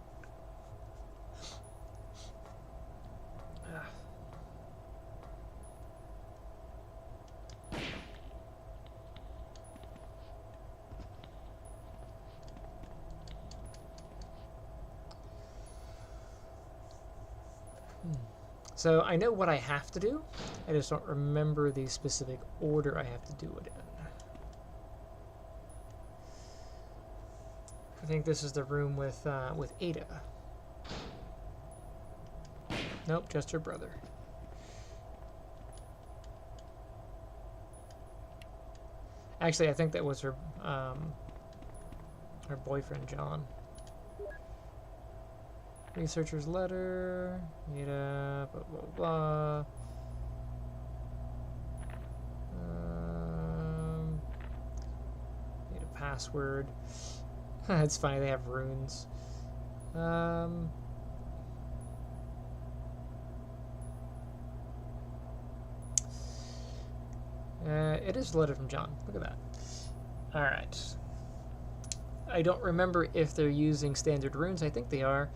So I know what I have to do. I just don't remember the specific order I have to do it in. I think this is the room with Ada. Nope, just her brother. Actually, I think that was her her boyfriend, John. Researcher's letter, Ada, blah, blah, blah. Need a password. It's funny, they have runes. It is a letter from John. Look at that. Alright. I don't remember if they're using standard runes. I think they are.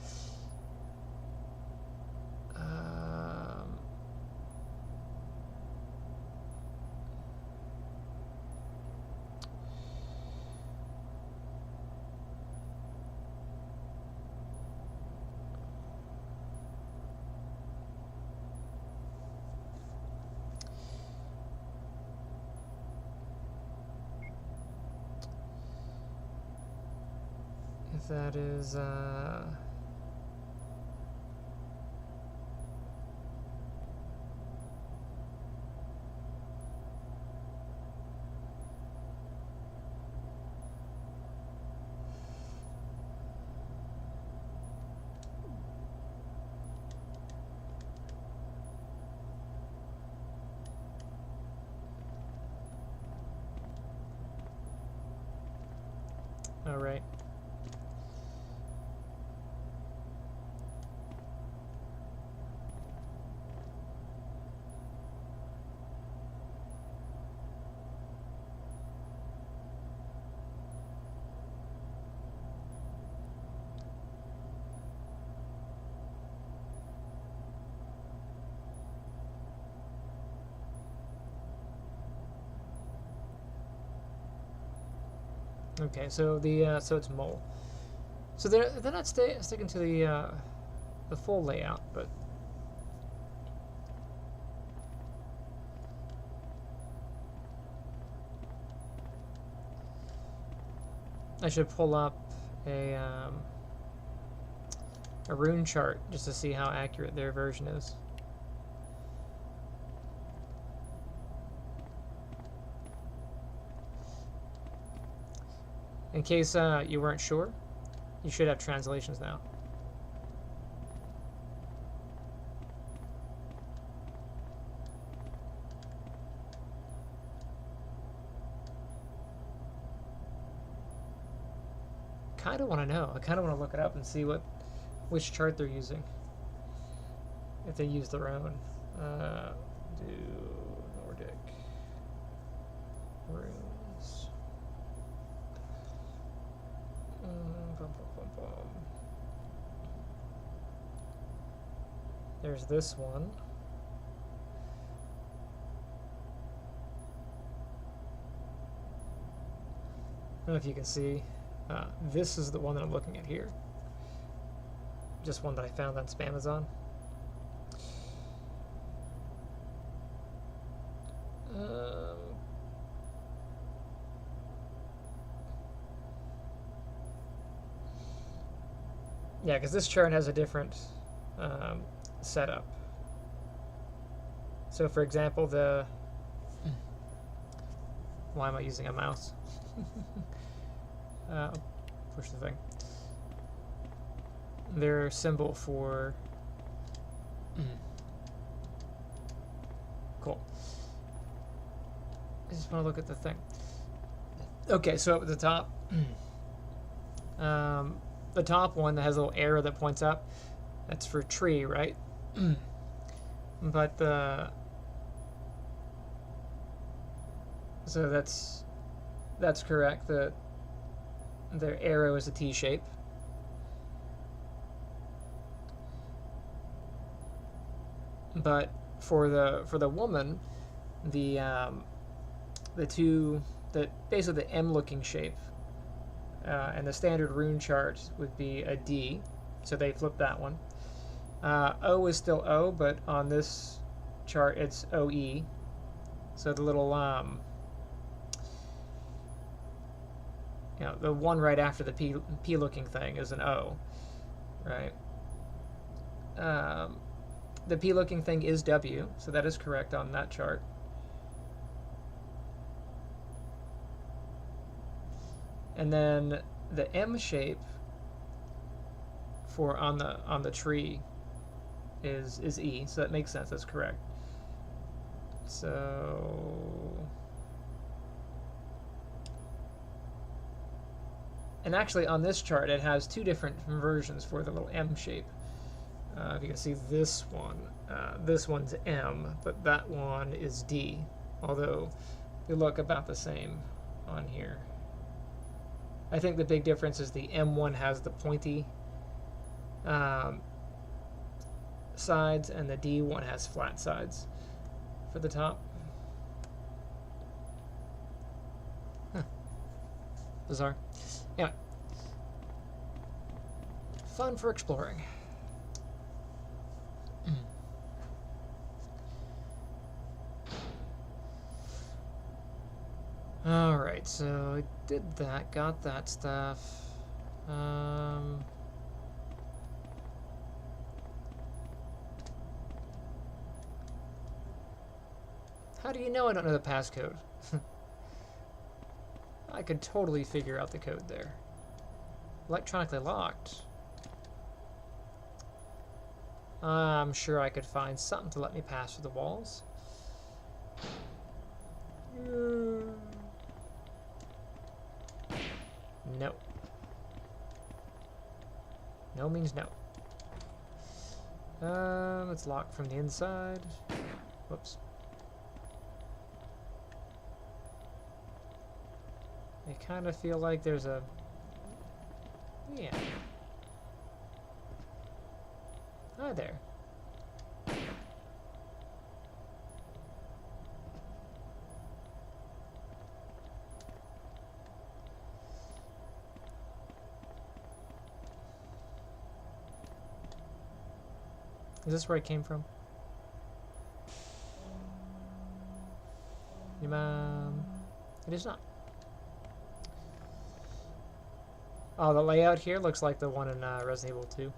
If that is all right. Okay, so the so it's mole. So they're not sticking to the full layout, but I should pull up a rune chart just to see how accurate their version is. In case you weren't sure, you should have translations now. Kind of want to know. I kind of want to look it up and see which chart they're using. If they use their own. Do Nordic runes. There's this one. I don't know if you can see. This is the one that I'm looking at here. Just one that I found on Spamazon. Yeah, because this chart has a different setup. So for example, the... Why am I using a mouse? I'll push the thing. Their symbol for... Cool. I just want to look at the thing. Okay, so at the top... the top one that has a little arrow that points up, that's for tree, right? But the... So that's correct. The arrow is a T shape. But for the woman, basically the M looking shape, and the standard rune chart would be a D, so they flip that one. O is still O, but on this chart it's OE. So the little the one right after the P looking thing is an O, right? The P looking thing is W, so that is correct on that chart. And then the M shape for on the tree is E, so that makes sense. That's correct. So, and actually on this chart it has two different versions for the little M shape. If you can see this one's M, but that one is D, although they look about the same on here. I think the big difference is the M1 has the pointy sides, and the D1 has flat sides for the top. Huh. Bizarre. Anyway. Fun for exploring. Alright, so I did that, got that stuff. How do you know I don't know the passcode? I could totally figure out the code there. Electronically locked. I'm sure I could find something to let me pass through the walls. No. No means no. It's locked from the inside. Whoops. I kind of feel like there's a... Yeah. Hi there. Is this where I came from? It is not. Oh, the layout here looks like the one in Resident Evil 2.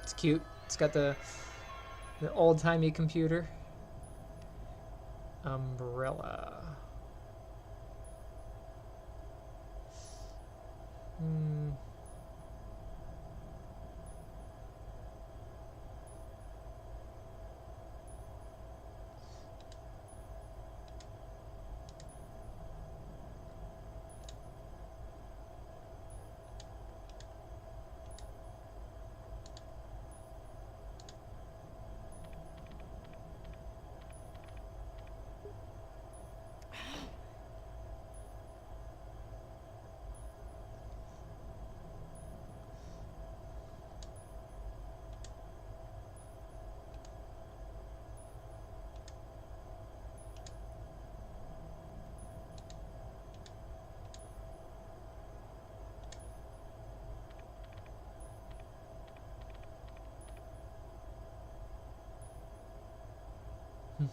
It's cute. It's got the old-timey computer. Umbrella.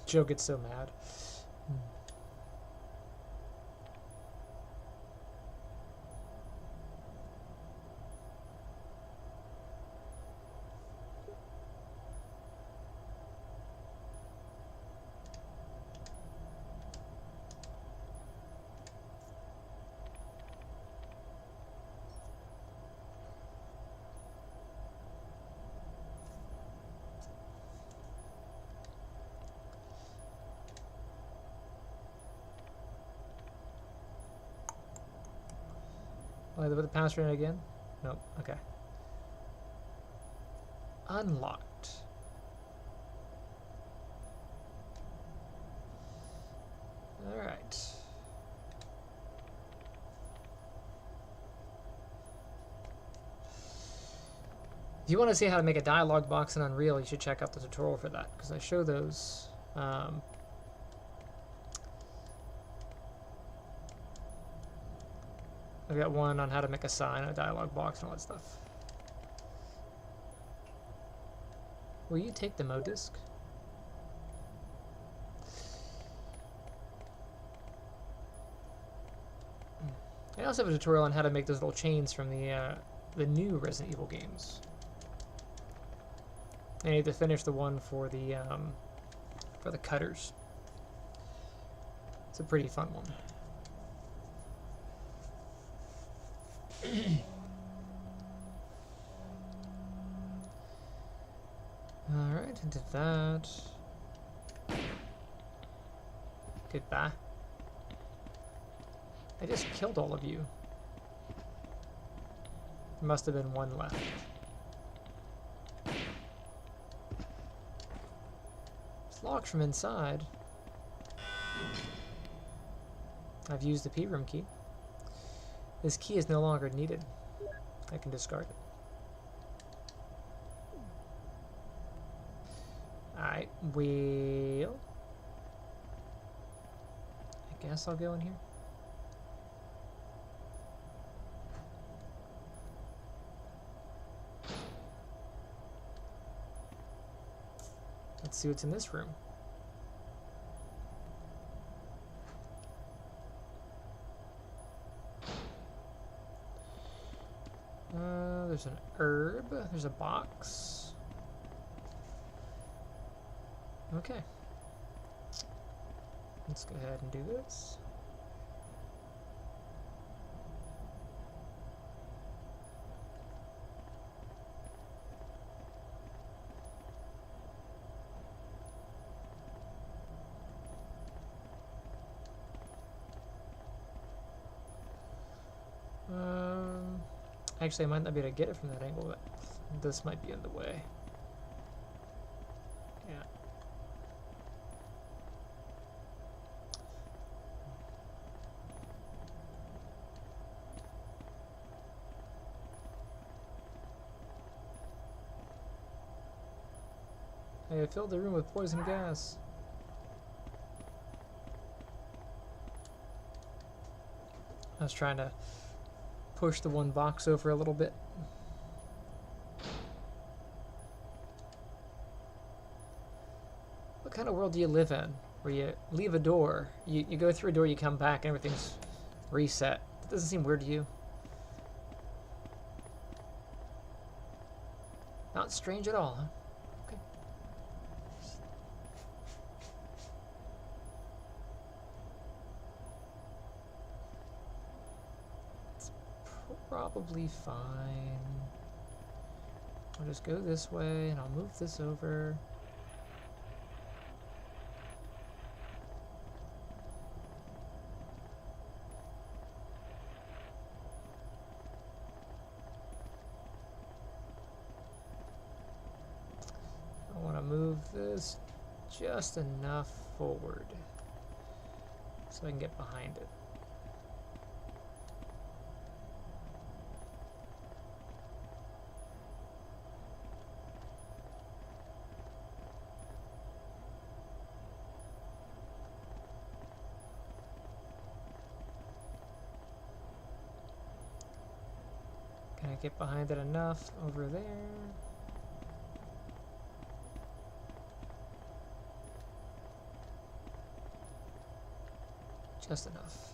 Joe gets so mad. Will I put the password in again? Nope. Okay. Unlocked. Alright. If you want to see how to make a dialog box in Unreal, you should check out the tutorial for that, because I show those. I've got one on how to make a sign, a dialog box, and all that stuff. Will you take the Modisc? I also have a tutorial on how to make those little chains from the new Resident Evil games. I need to finish the one for the cutters. It's a pretty fun one. Alright, into that. Goodbye. I just killed all of you. There must have been one left. It's locked from inside. I've used the P-room key. This key is no longer needed. I can discard it. I will. I guess I'll go in here. Let's see what's in this room. There's an herb. There's a box. Okay. Let's go ahead and do this. Actually, I might not be able to get it from that angle, but this might be in the way. Yeah. I filled the room with poison gas. I was trying to push the one box over a little bit. What kind of world do you live in? Where you leave a door, you go through a door, you come back, and everything's reset. That doesn't seem weird to you. Not strange at all, huh? Okay. Probably fine. I'll just go this way and I'll move this over. I want to move this just enough forward so I can get behind it. Can I get behind it enough over there? Just enough.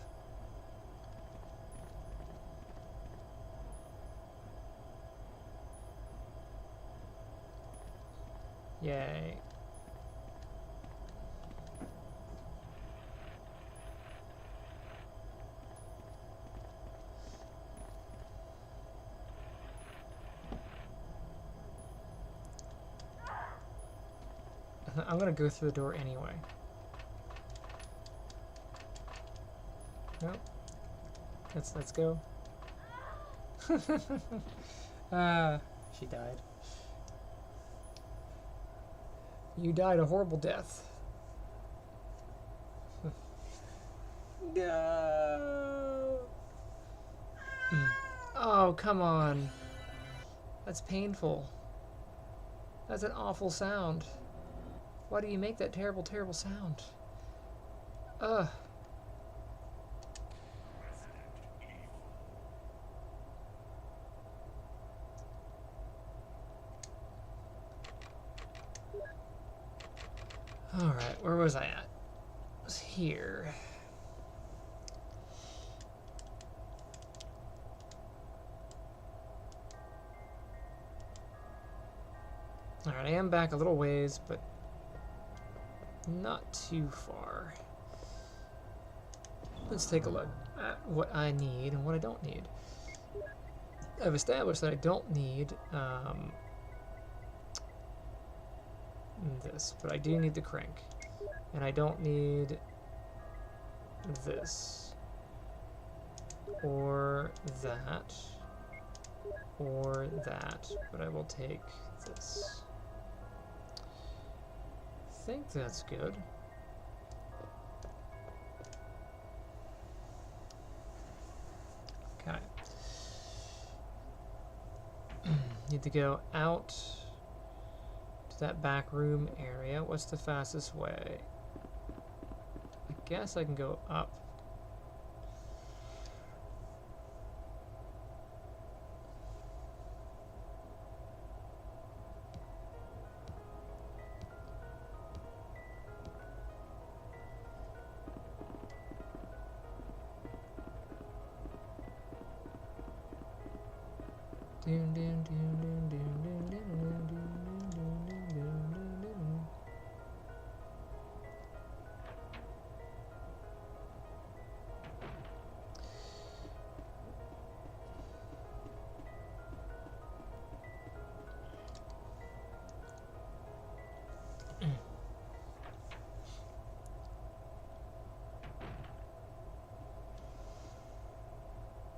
Yay. I'm gonna go through the door anyway. Nope. Let's go. She died. You died a horrible death. No. Oh, come on. That's painful. That's an awful sound. Why do you make that terrible, terrible sound? Ugh. Alright, where was I at? I was here. Alright, I am back a little ways, but not too far. Let's take a look at what I need and what I don't need. I've established that I don't need this, but I do need the crank. And I don't need this. Or that. Or that. But I will take this. I think that's good. Okay. Need to go out to that back room area. What's the fastest way? I guess I can go up.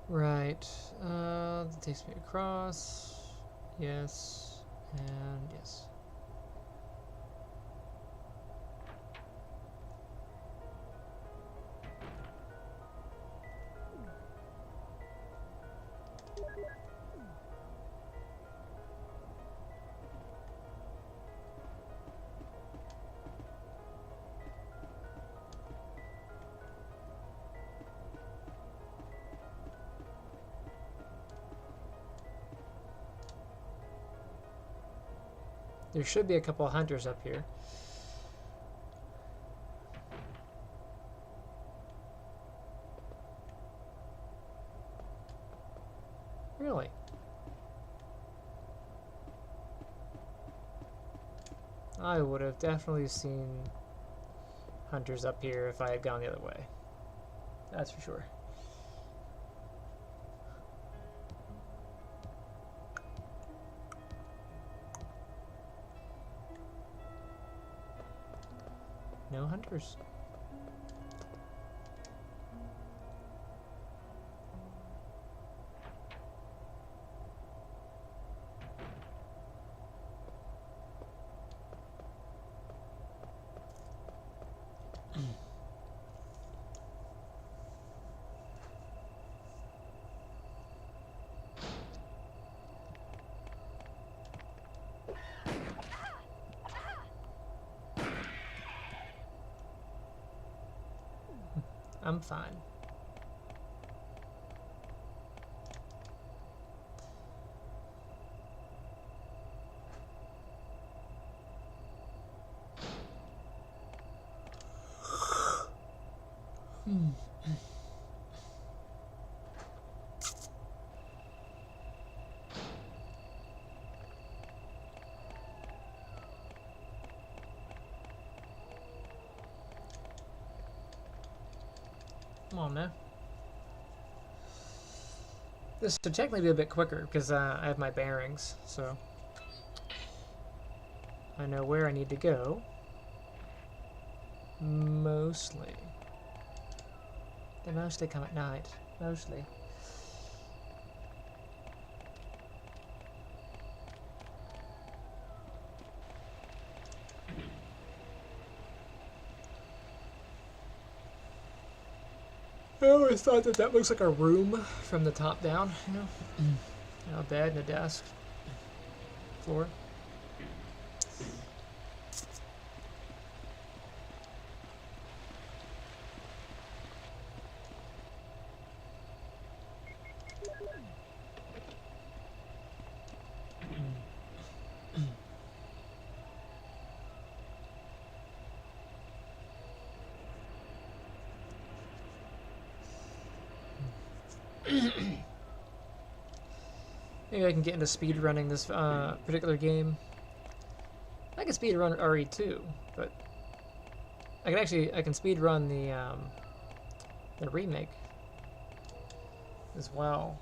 Right, that takes me across, yes, and yes. There should be a couple of hunters up here. Really? I would have definitely seen hunters up here if I had gone the other way. That's for sure. No hunters. I'm fine. Come on, man. This should technically be a bit quicker because I have my bearings, so I know where I need to go. Mostly. They mostly come at night. Mostly. I always thought that that looks like a room from the top down, you know? A bed and a desk. Floor. Maybe I can get into speed running this particular game. I can speed run RE2, but I can speed run the remake as well.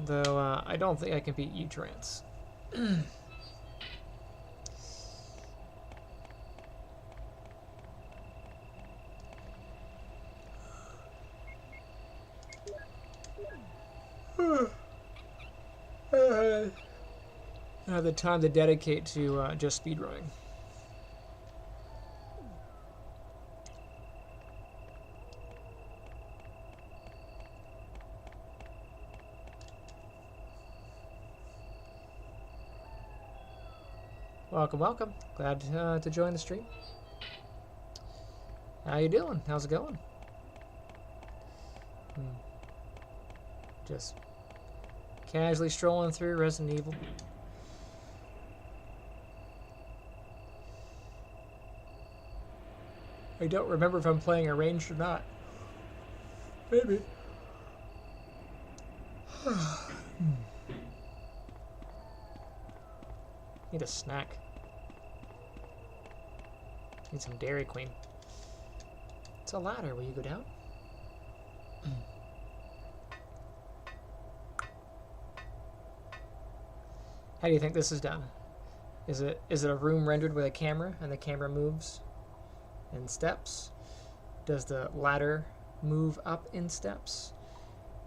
Though I don't think I can beat U-Trance. I have the time to dedicate to just speedrunning. Welcome, welcome. Glad to join the stream. How you doing? How's it going? Just casually strolling through Resident Evil. I don't remember if I'm playing arranged or not. Maybe. Need a snack. Need some Dairy Queen. It's a ladder. Will you go down? How do you think this is done? Is it a room rendered with a camera and the camera moves in steps? Does the ladder move up in steps?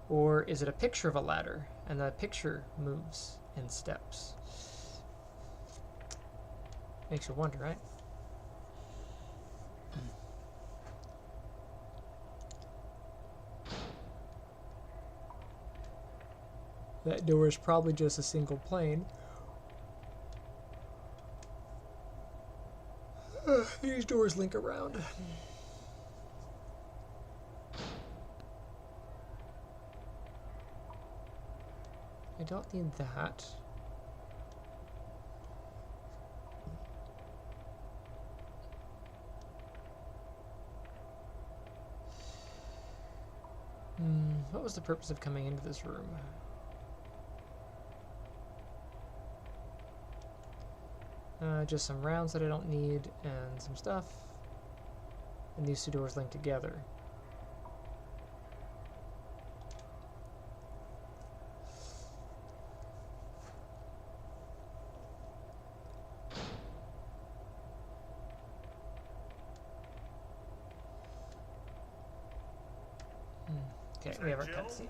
Or is it a picture of a ladder and the picture moves in steps? Makes you wonder, right? That door is probably just a single plane. These doors link around. I don't need that. What was the purpose of coming into this room? Just some rounds that I don't need and some stuff. And these two doors link together. Okay, we have our cutscene.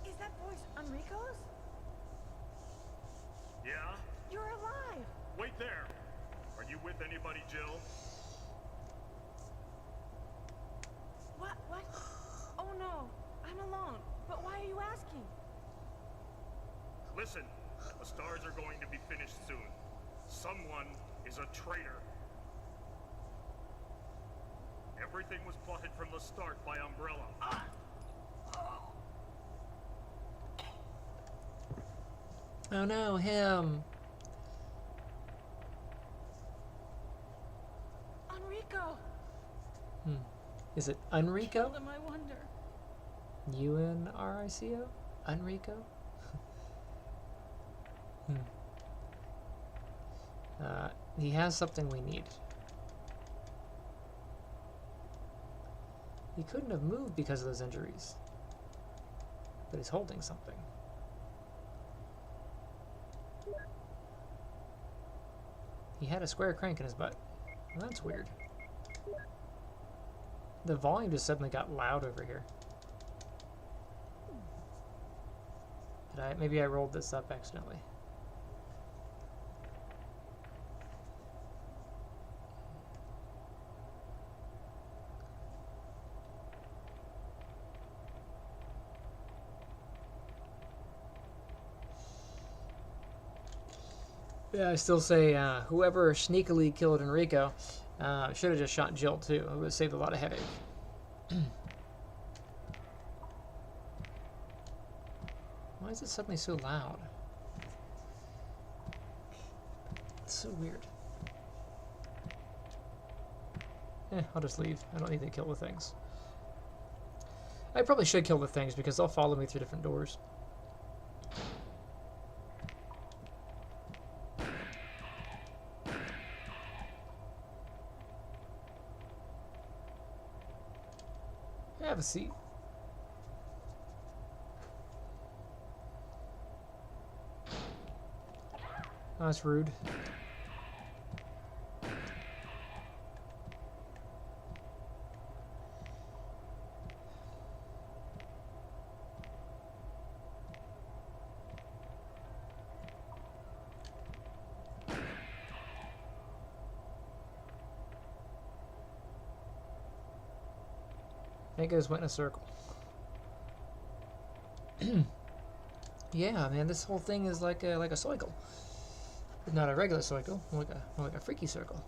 Is that voice Enrico's? Yeah? You're alive! Wait there! Are you with anybody, Jill? What? Oh no, I'm alone. But why are you asking? Listen, the stars are going to be finished soon. Someone is a traitor. Everything was plotted from the start by Umbrella. Oh no, him. Enrico! Is it Enrico? Killed him, I wonder. U-N-R-I-C-O? Enrico? He has something we need. He couldn't have moved because of those injuries. But he's holding something. He had a square crank in his butt. Well, that's weird. The volume just suddenly got loud over here. Maybe I rolled this up accidentally. Yeah, I still say whoever sneakily killed Enrico should have just shot Jill too. It would have saved a lot of headache. Why is it suddenly so loud? It's so weird. I'll just leave. I don't need to kill the things. I probably should kill the things because they'll follow me through different doors. Have a seat. Oh, that's rude. I think I just went in a circle. Yeah, man, this whole thing is like a cycle. Not a regular circle, more like a freaky circle.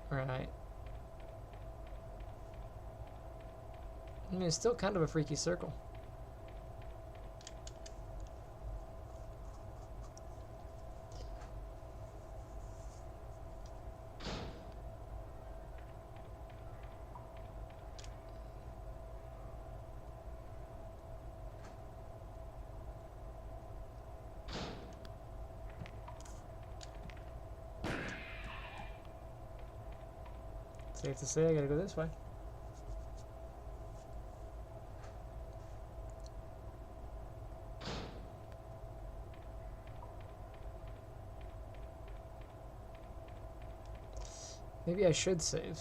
Right. I mean, it's still kind of a freaky circle. Safe to say I gotta go this way. Maybe I should save.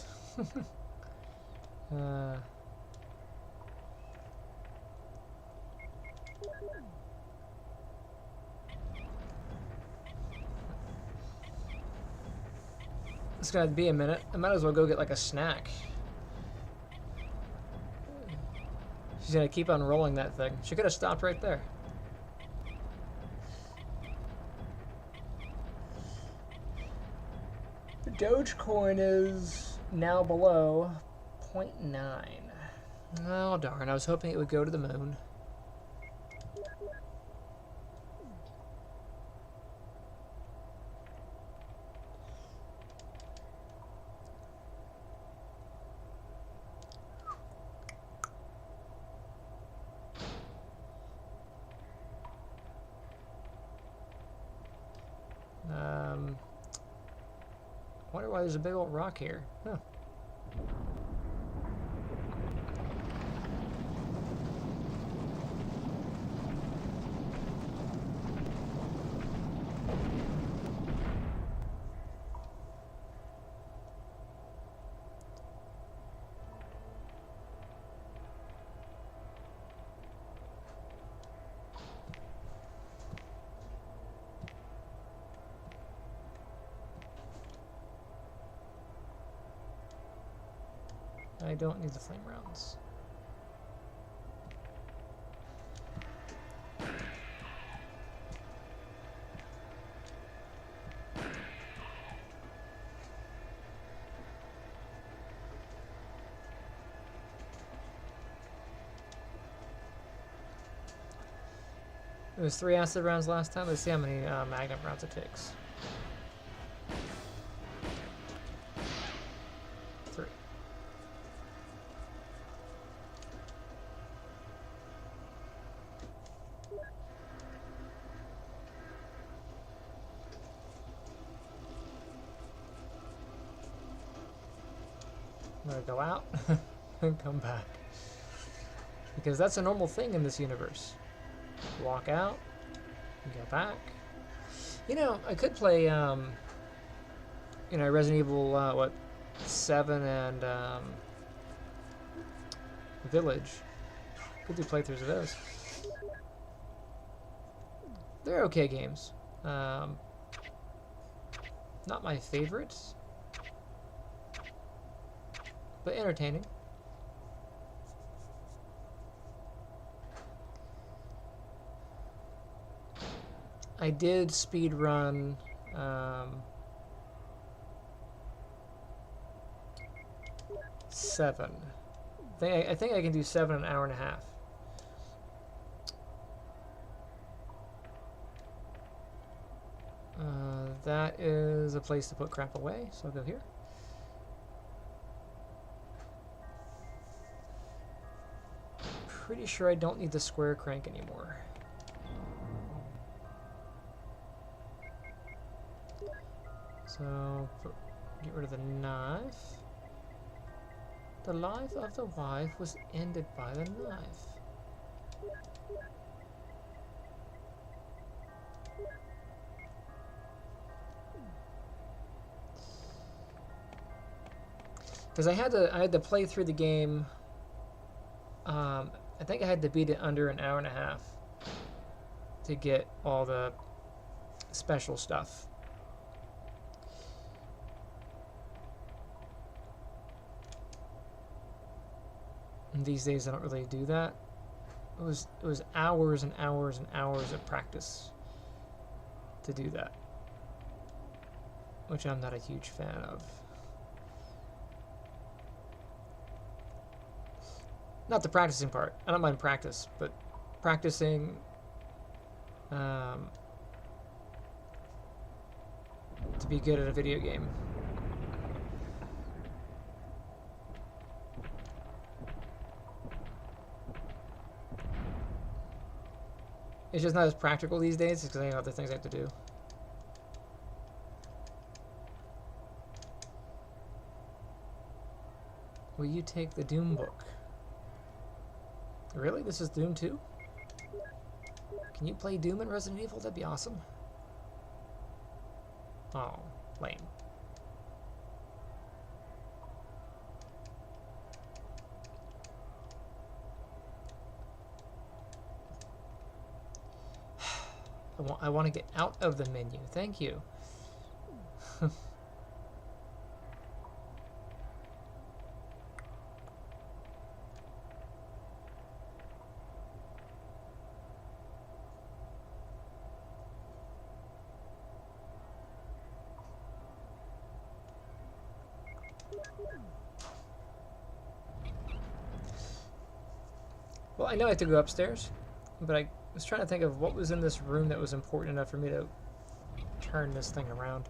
It's gonna be a minute. I might as well go get like a snack. She's gonna keep on rolling that thing. She could have stopped right there. The Dogecoin is now below 0.9. Oh darn, I was hoping it would go to the moon. I wonder why there's a big old rock here. Huh. I don't need the flame rounds. It was 3 acid rounds last time. Let's see how many magnum rounds it takes. 3. I'm gonna go out and come back. Because that's a normal thing in this universe. Walk out, and go back. You know, I could play, you know, Resident Evil, what, 7 and, Village. Could do playthroughs of those. They're okay games. Not my favorites. but entertaining. I did speed run 7. I think I can do 7 in an hour and a half. That is a place to put crap away, so I'll go here. Pretty sure I don't need the square crank anymore. So, get rid of the knife. The life of the wife was ended by the knife. Because I had to play through the game. I think I had to beat it under an hour and a half to get all the special stuff. And these days I don't really do that. It was hours and hours and hours of practice to do that, which I'm not a huge fan of. Not the practicing part. I don't mind practice, but practicing to be good at a video game. It's just not as practical these days because I have other things I have to do. Will you take the Doom book? Really? This is Doom 2? Can you play Doom in Resident Evil? That'd be awesome. Oh, lame. I want to get out of the menu. Thank you. Well, I know I have to go upstairs, but I was trying to think of what was in this room that was important enough for me to turn this thing around.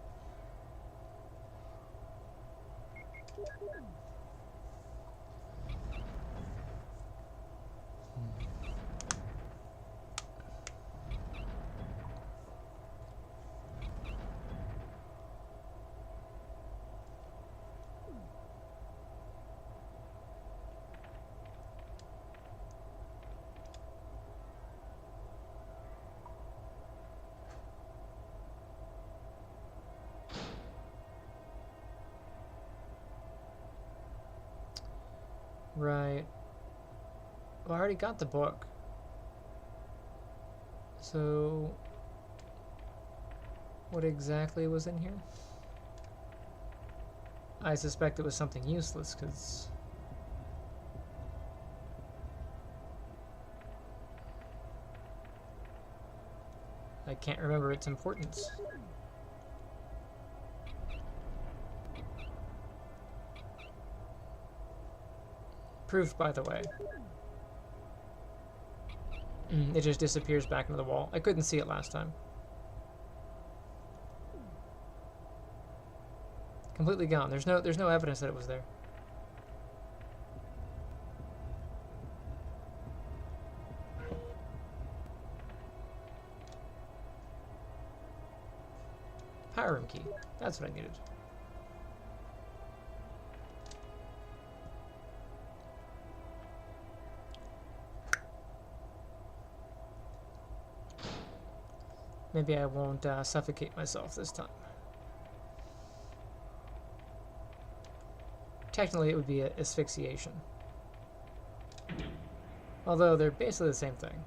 Right. Well, I already got the book. So, what exactly was in here? I suspect it was something useless, because I can't remember its importance. Proof, by the way. It just disappears back into the wall. I couldn't see it last time. Completely gone. There's no evidence that it was there. Power room key. That's what I needed. Maybe I won't suffocate myself this time. Technically, it would be asphyxiation. Although they're basically the same thing.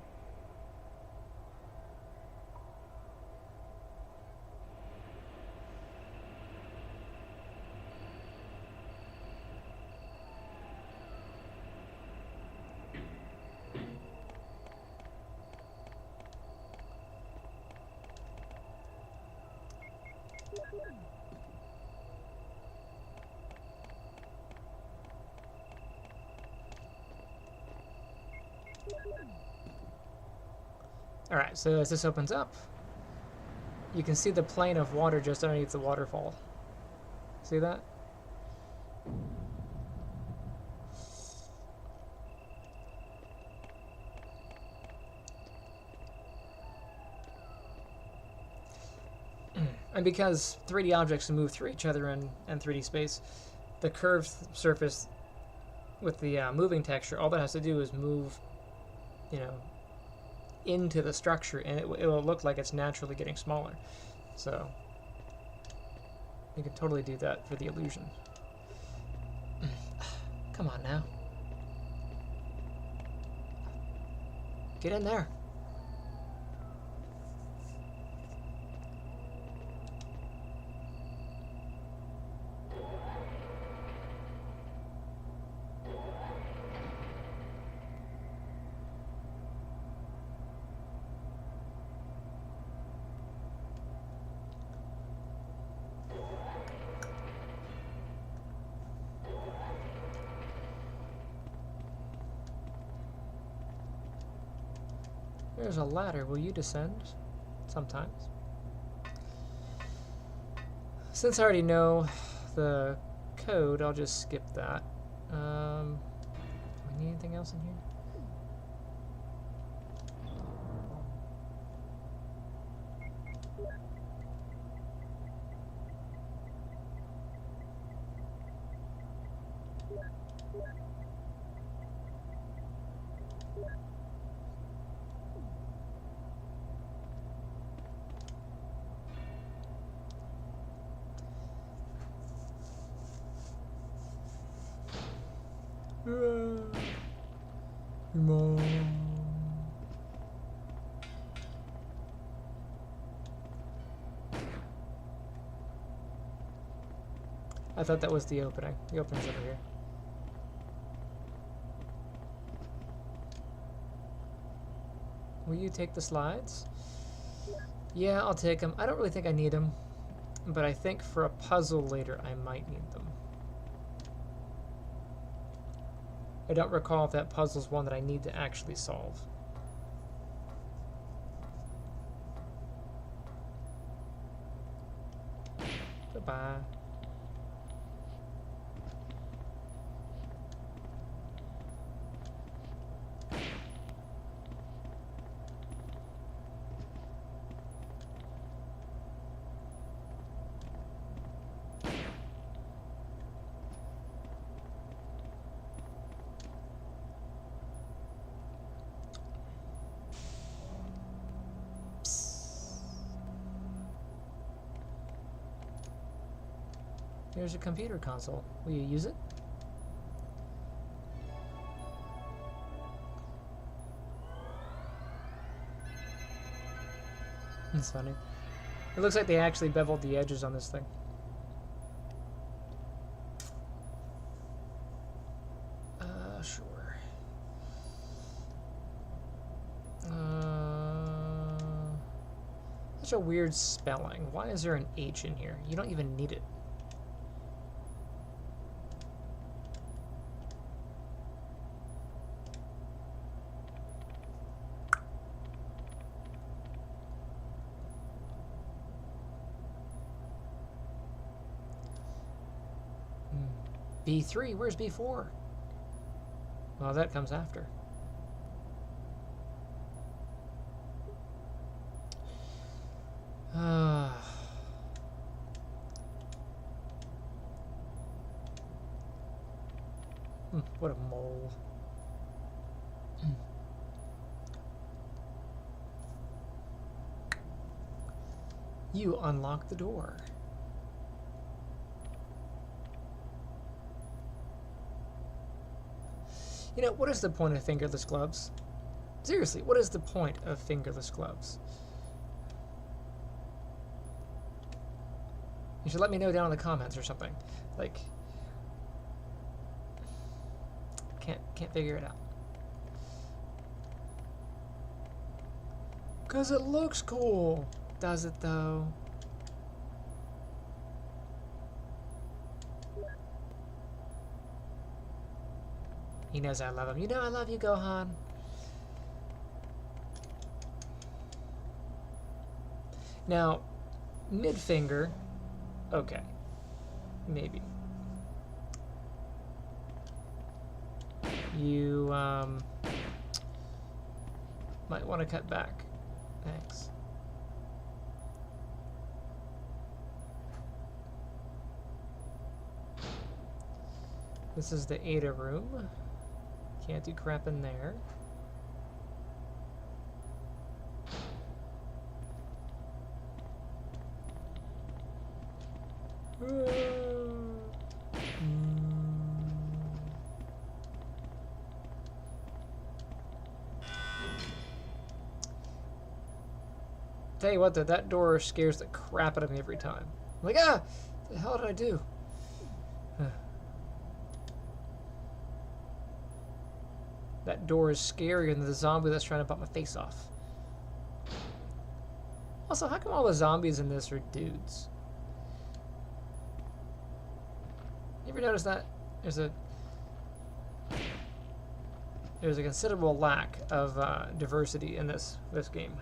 Alright, so as this opens up, you can see the plane of water just underneath the waterfall. See that? And because 3D objects move through each other in 3D space, the curved surface with the moving texture, all that has to do is move, you know, into the structure, and it will look like it's naturally getting smaller. So you can totally do that for the illusion. Come on now. Get in there. There's a ladder. Will you descend? Sometimes. Since I already know the code, I'll just skip that. Do we need anything else in here? Mom. I thought that was the opening. The opening's over here. Will you take the slides? Yeah, I'll take them. I don't really think I need them, but I think for a puzzle later I might need them. I don't recall if that puzzle's one that I need to actually solve. Goodbye. Here's a computer console. Will you use it? That's funny. It looks like they actually beveled the edges on this thing. Sure. Such a weird spelling. Why is there an H in here? You don't even need it. B3, where's B4? Well, that comes after. What a mole. You unlock the door. You know, what is the point of fingerless gloves? Seriously, what is the point of fingerless gloves? You should let me know down in the comments or something. Like, can't figure it out. 'Cause it looks cool. Does it though? He knows I love him. You know I love you, Gohan. Now, mid-finger, okay, maybe. You might want to cut back. Thanks. This is the Ada room. Can't do crap in there. Tell you what, though, that door scares the crap out of me every time. I'm like, ah! What the hell did I do? That door is scarier than the zombie that's trying to bite my face off. Also, how come all the zombies in this are dudes? You ever notice that? There's a considerable lack of diversity in this game.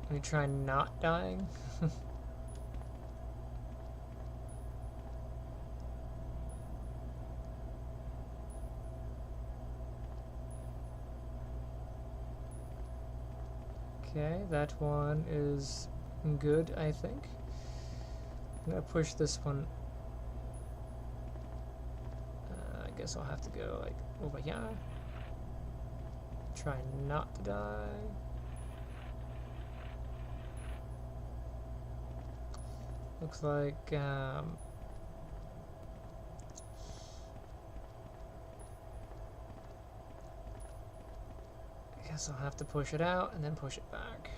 Let me try not dying. Okay, that one is good, I think. I'm gonna push this one. I guess I'll have to go like over here. Try not to die. Looks like I guess I'll have to push it out and then push it back.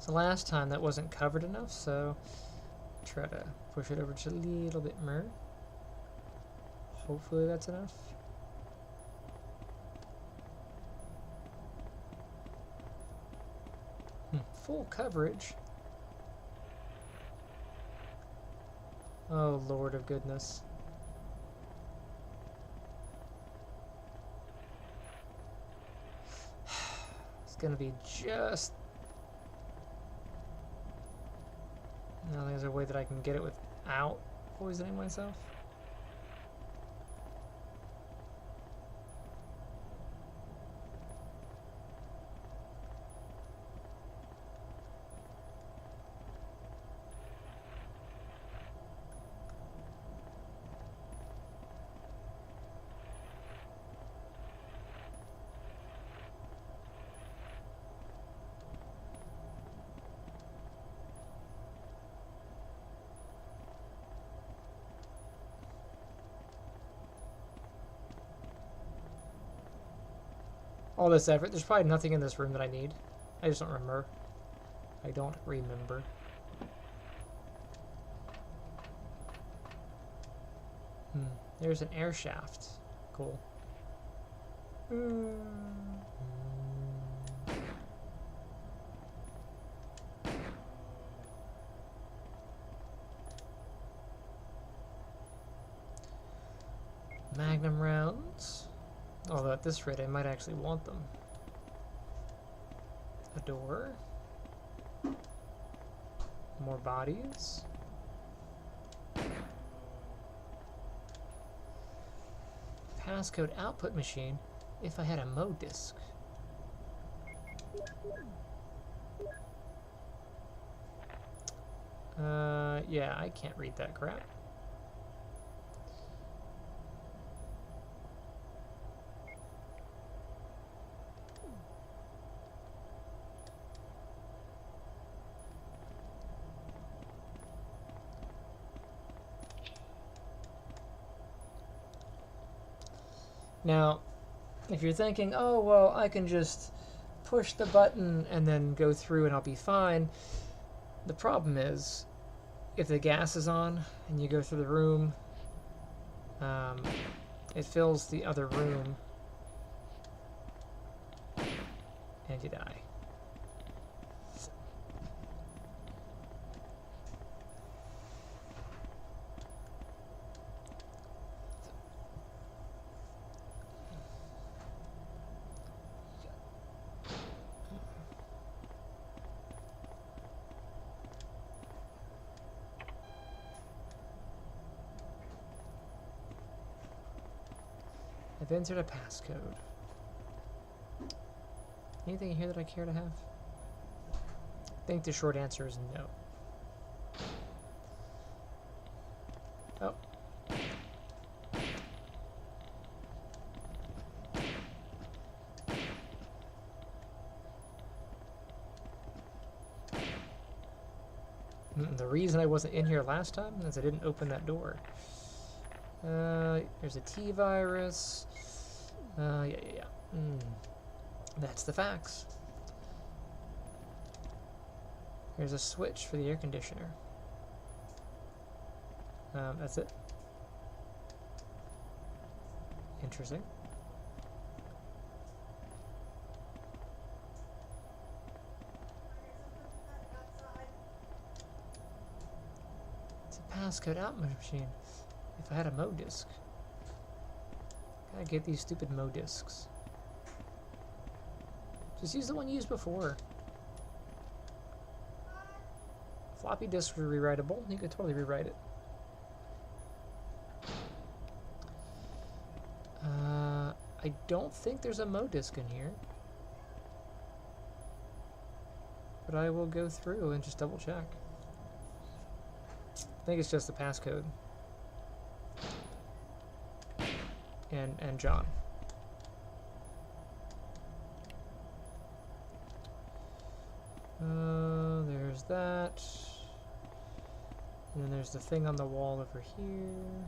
So last time that wasn't covered enough, so try to push it over just a little bit more. Hopefully that's enough. Full coverage. Oh, Lord of goodness. It's gonna be just... I don't think there's a way that I can get it without poisoning myself. All this effort, there's probably nothing in this room that I need. I just don't remember. I don't remember. There's an air shaft. Cool. Magnum rounds. Although at this rate, I might actually want them. A door. More bodies. Passcode output machine. If I had a mode disk. Yeah, I can't read that crap. Now, if you're thinking, oh, well, I can just push the button and then go through and I'll be fine, the problem is, if the gas is on and you go through the room, it fills the other room and you die. I've entered a passcode. Anything here that I care to have? I think the short answer is no. Oh. The reason I wasn't in here last time is I didn't open that door. There's a T-virus. Yeah. That's the facts. There's a switch for the air conditioner. That's it. Interesting. It's a passcode out machine. If I had a Mo disc. Gotta get these stupid Mo discs. Just use the one you used before. Floppy disks were rewritable. You could totally rewrite it. I don't think there's a Mo disc in here. But I will go through and just double check. I think it's just the passcode. And John. There's that. And then there's the thing on the wall over here.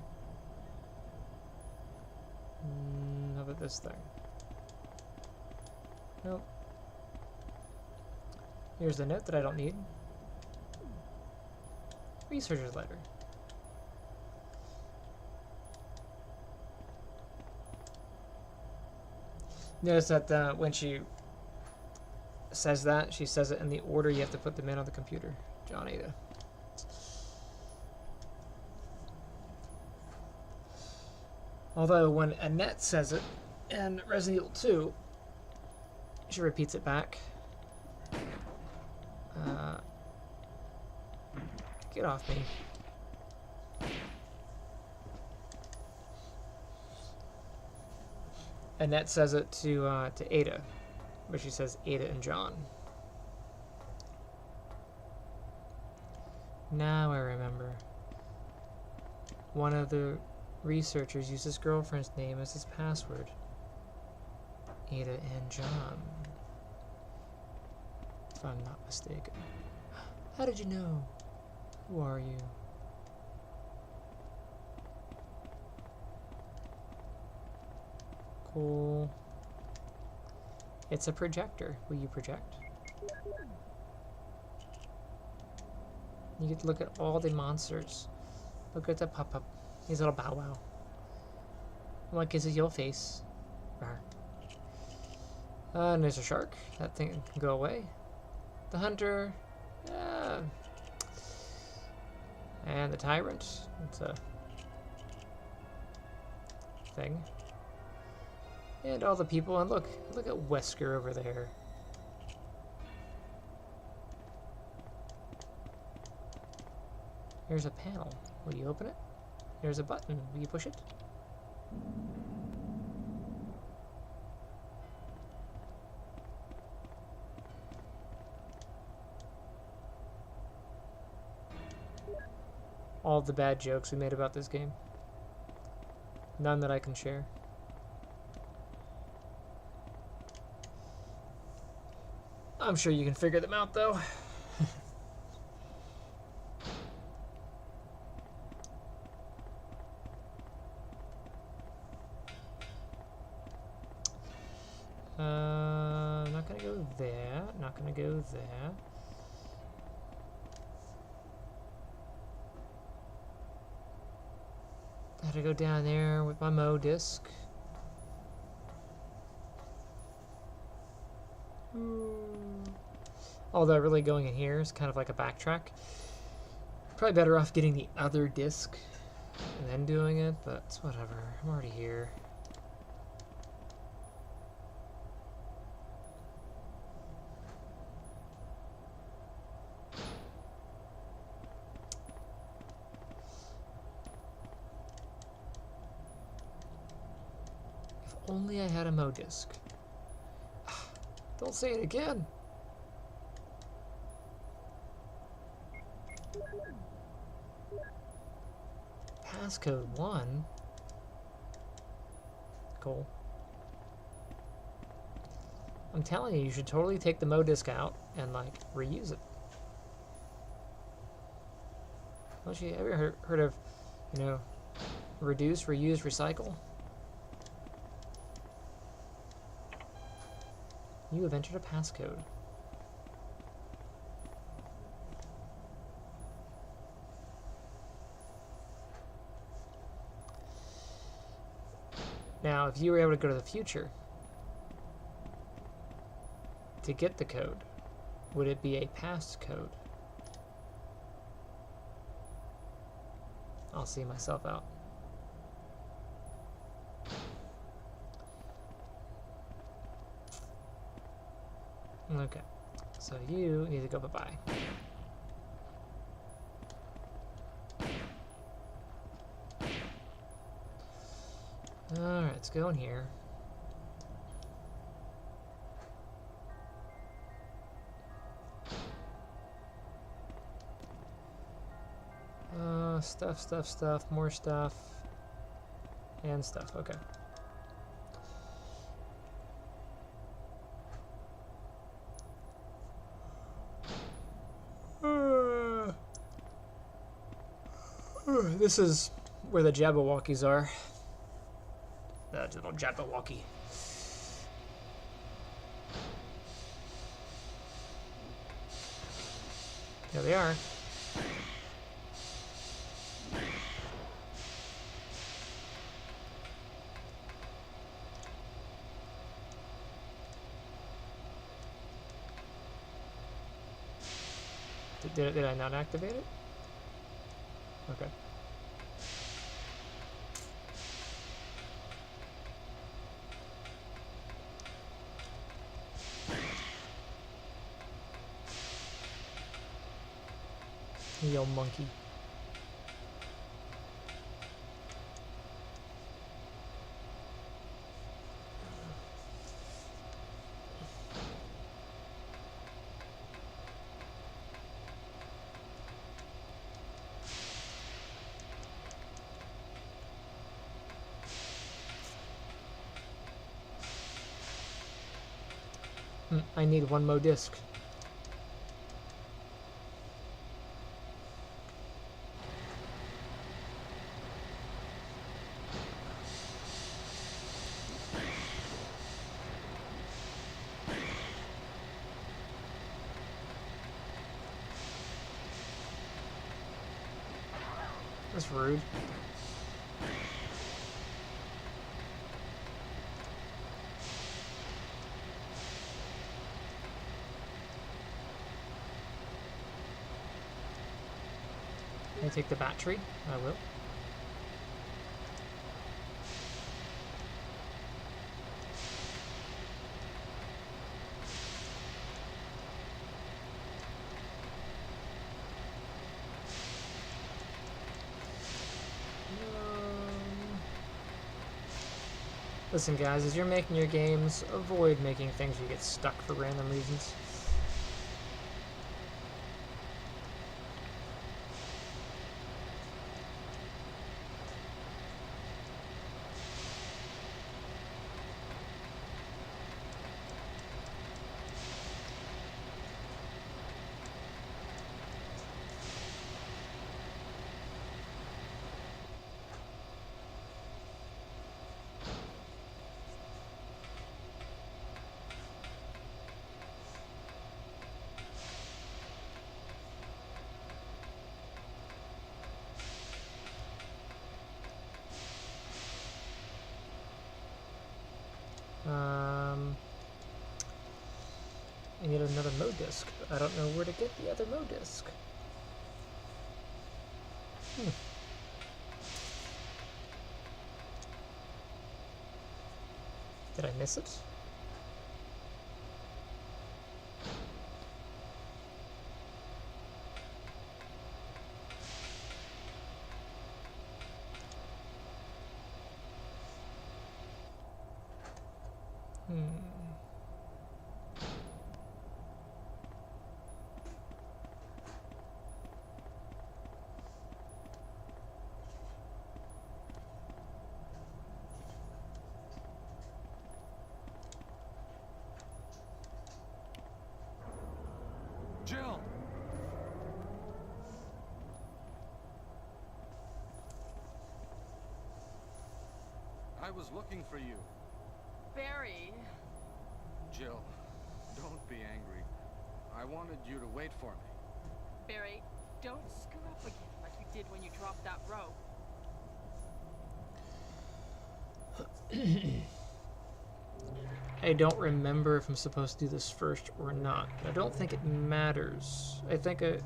How about this thing? Nope. Here's the note that I don't need. Researcher's letter. Notice that when she says that, she says it in the order you have to put them in on the computer. John Ada. Although when Annette says it in Resident Evil 2, she repeats it back. Get off me. Annette says it to Ada, but she says Ada and John. Now I remember. One of the researchers used his girlfriend's name as his password. Ada and John. If I'm not mistaken. How did you know? Who are you? Cool. It's a projector. Will you project? You get to look at all the monsters. Look at the pop-up. His little bow wow. What gives it your face? Rawr. And there's a shark. That thing can go away. The hunter. And the tyrant. It's a thing. And all the people. And look at Wesker over there. Here's a panel. Will you open it? There's a button. Will you push it? All the bad jokes we made about this game. None that I can share. I'm sure you can figure them out, though. not gonna go there. Gotta go down there with my Mo disc. Although really going in here is kind of like a backtrack. Probably better off getting the other disc and then doing it, but it's whatever. I'm already here. If only I had a Mo disc. Don't say it again. Passcode 1. Cool. I'm telling you, you should totally take the Mo disc out and like reuse it. Don't you ever heard of, you know, reduce, reuse, recycle? You have entered a passcode. Now, if you were able to go to the future to get the code, would it be a past code? I'll see myself out. Okay, so you need to go bye-bye. Alright, let's go in here. Stuff, more stuff. And stuff, okay. This is where the Jabberwockies are. The little Jabberwocky. There they are. Did I not activate it? Okay. Yo, monkey. I need one more disc. That's rude. Can I take the battery? I will. Listen guys, as you're making your games, avoid making things where you get stuck for random reasons. mode disk, but I don't know where to get the other mode disk. Did I miss it? Jill! I was looking for you. Barry. Jill, don't be angry. I wanted you to wait for me. Barry, don't screw up again like you did when you dropped that rope. I don't remember if I'm supposed to do this first or not. I don't think it matters. I think if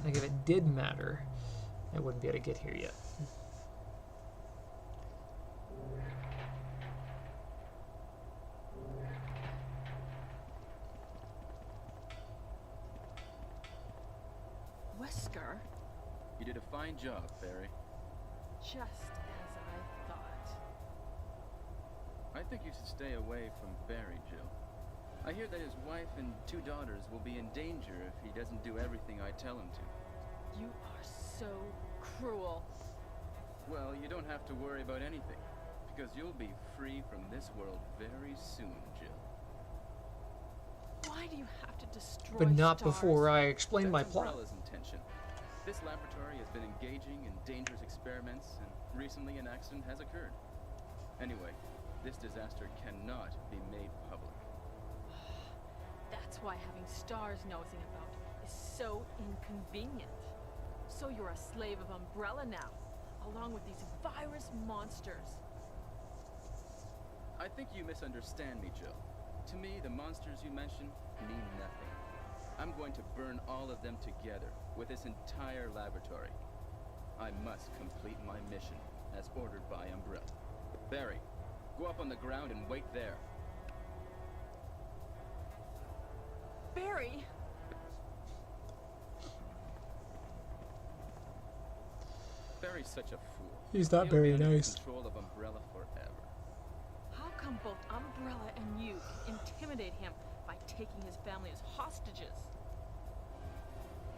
it did matter, I wouldn't be able to get here yet. Wesker? You did a fine job, Barry. Just as I thought. I think you should stay away from Barry, Jill. I hear that his wife and 2 daughters will be in danger if he doesn't do everything I tell him to. You are so cruel. Well, you don't have to worry about anything, because you'll be free from this world very soon, Jill. Why do you have to destroy But not stars? before I explain my That's plot. Umbrella's intention. This laboratory has been engaging in dangerous experiments, and recently an accident has occurred. Anyway, this disaster cannot be made public. That's why having stars nosing about is so inconvenient. So you're a slave of Umbrella now, along with these virus monsters. I think you misunderstand me, Jill. To me, the monsters you mention mean nothing. I'm going to burn all of them together with this entire laboratory. I must complete my mission, as ordered by Umbrella. Barry, go up on the ground and wait there. Barry! Barry's such a fool. He's not He'll be very under nice. control of Umbrella forever. How come both Umbrella and you can intimidate him by taking his family as hostages?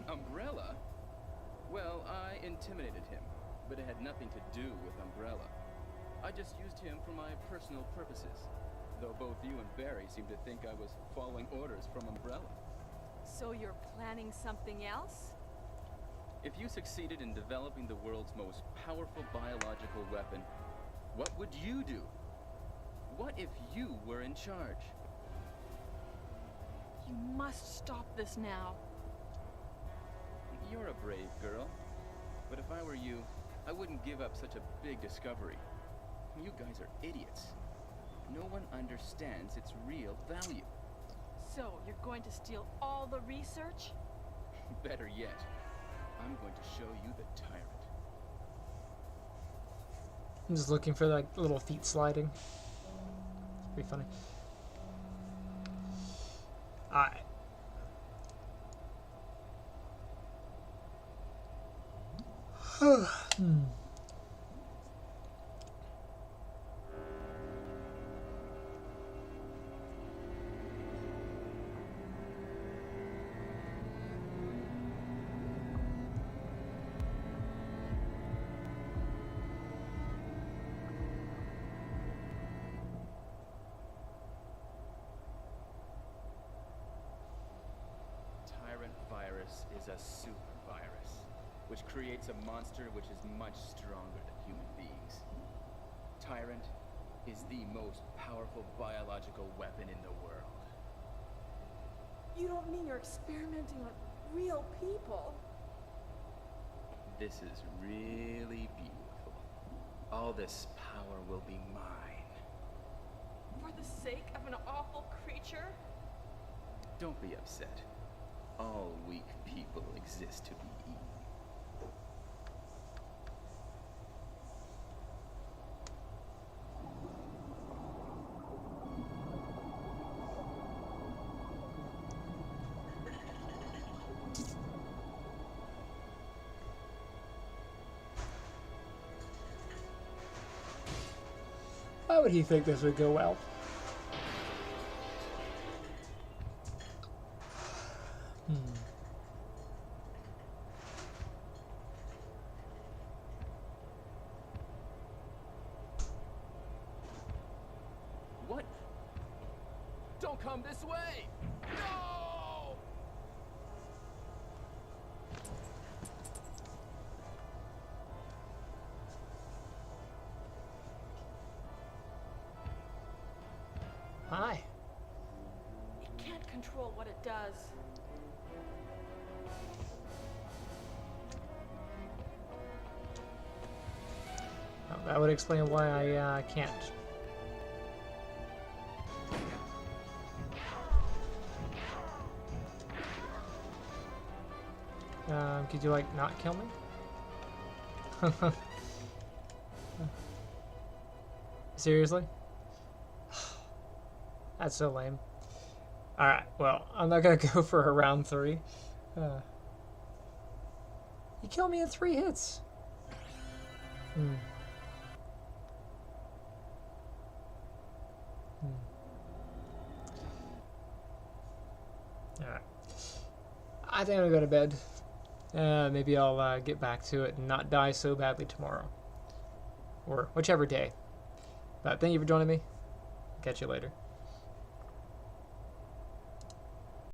Umbrella? Well, I intimidated him, but it had nothing to do with Umbrella. I just used him for my personal purposes, though both you and Barry seem to think I was following orders from Umbrella. So you're planning something else? If you succeeded in developing the world's most powerful biological weapon, what would you do? What if you were in charge? You must stop this now. You're a brave girl, but if I were you, I wouldn't give up such a big discovery. You guys are idiots. No one understands its real value. So you're going to steal all the research? Better yet, I'm going to show you the tyrant. I'm just looking for like little feet sliding. It's pretty funny. Alright. Tyrant virus is a super virus, which creates a monster which is much stronger than human beings. Tyrant is the most powerful biological weapon in the world. You don't mean you're experimenting on real people? This is really beautiful. All this power will be mine. For the sake of an awful creature? Don't be upset. All weak people exist to be eaten. Why would he think this would go well? What? Don't come this way! No! Hi. It can't control what it does. Oh, that would explain why I can't. Could you, like, not kill me? Seriously? That's so lame. Alright, well, I'm not gonna go for a round 3. You killed me in 3 hits. Alright. I think I'm gonna go to bed. Maybe I'll get back to it and not die so badly tomorrow. Or whichever day. But thank you for joining me. Catch you later.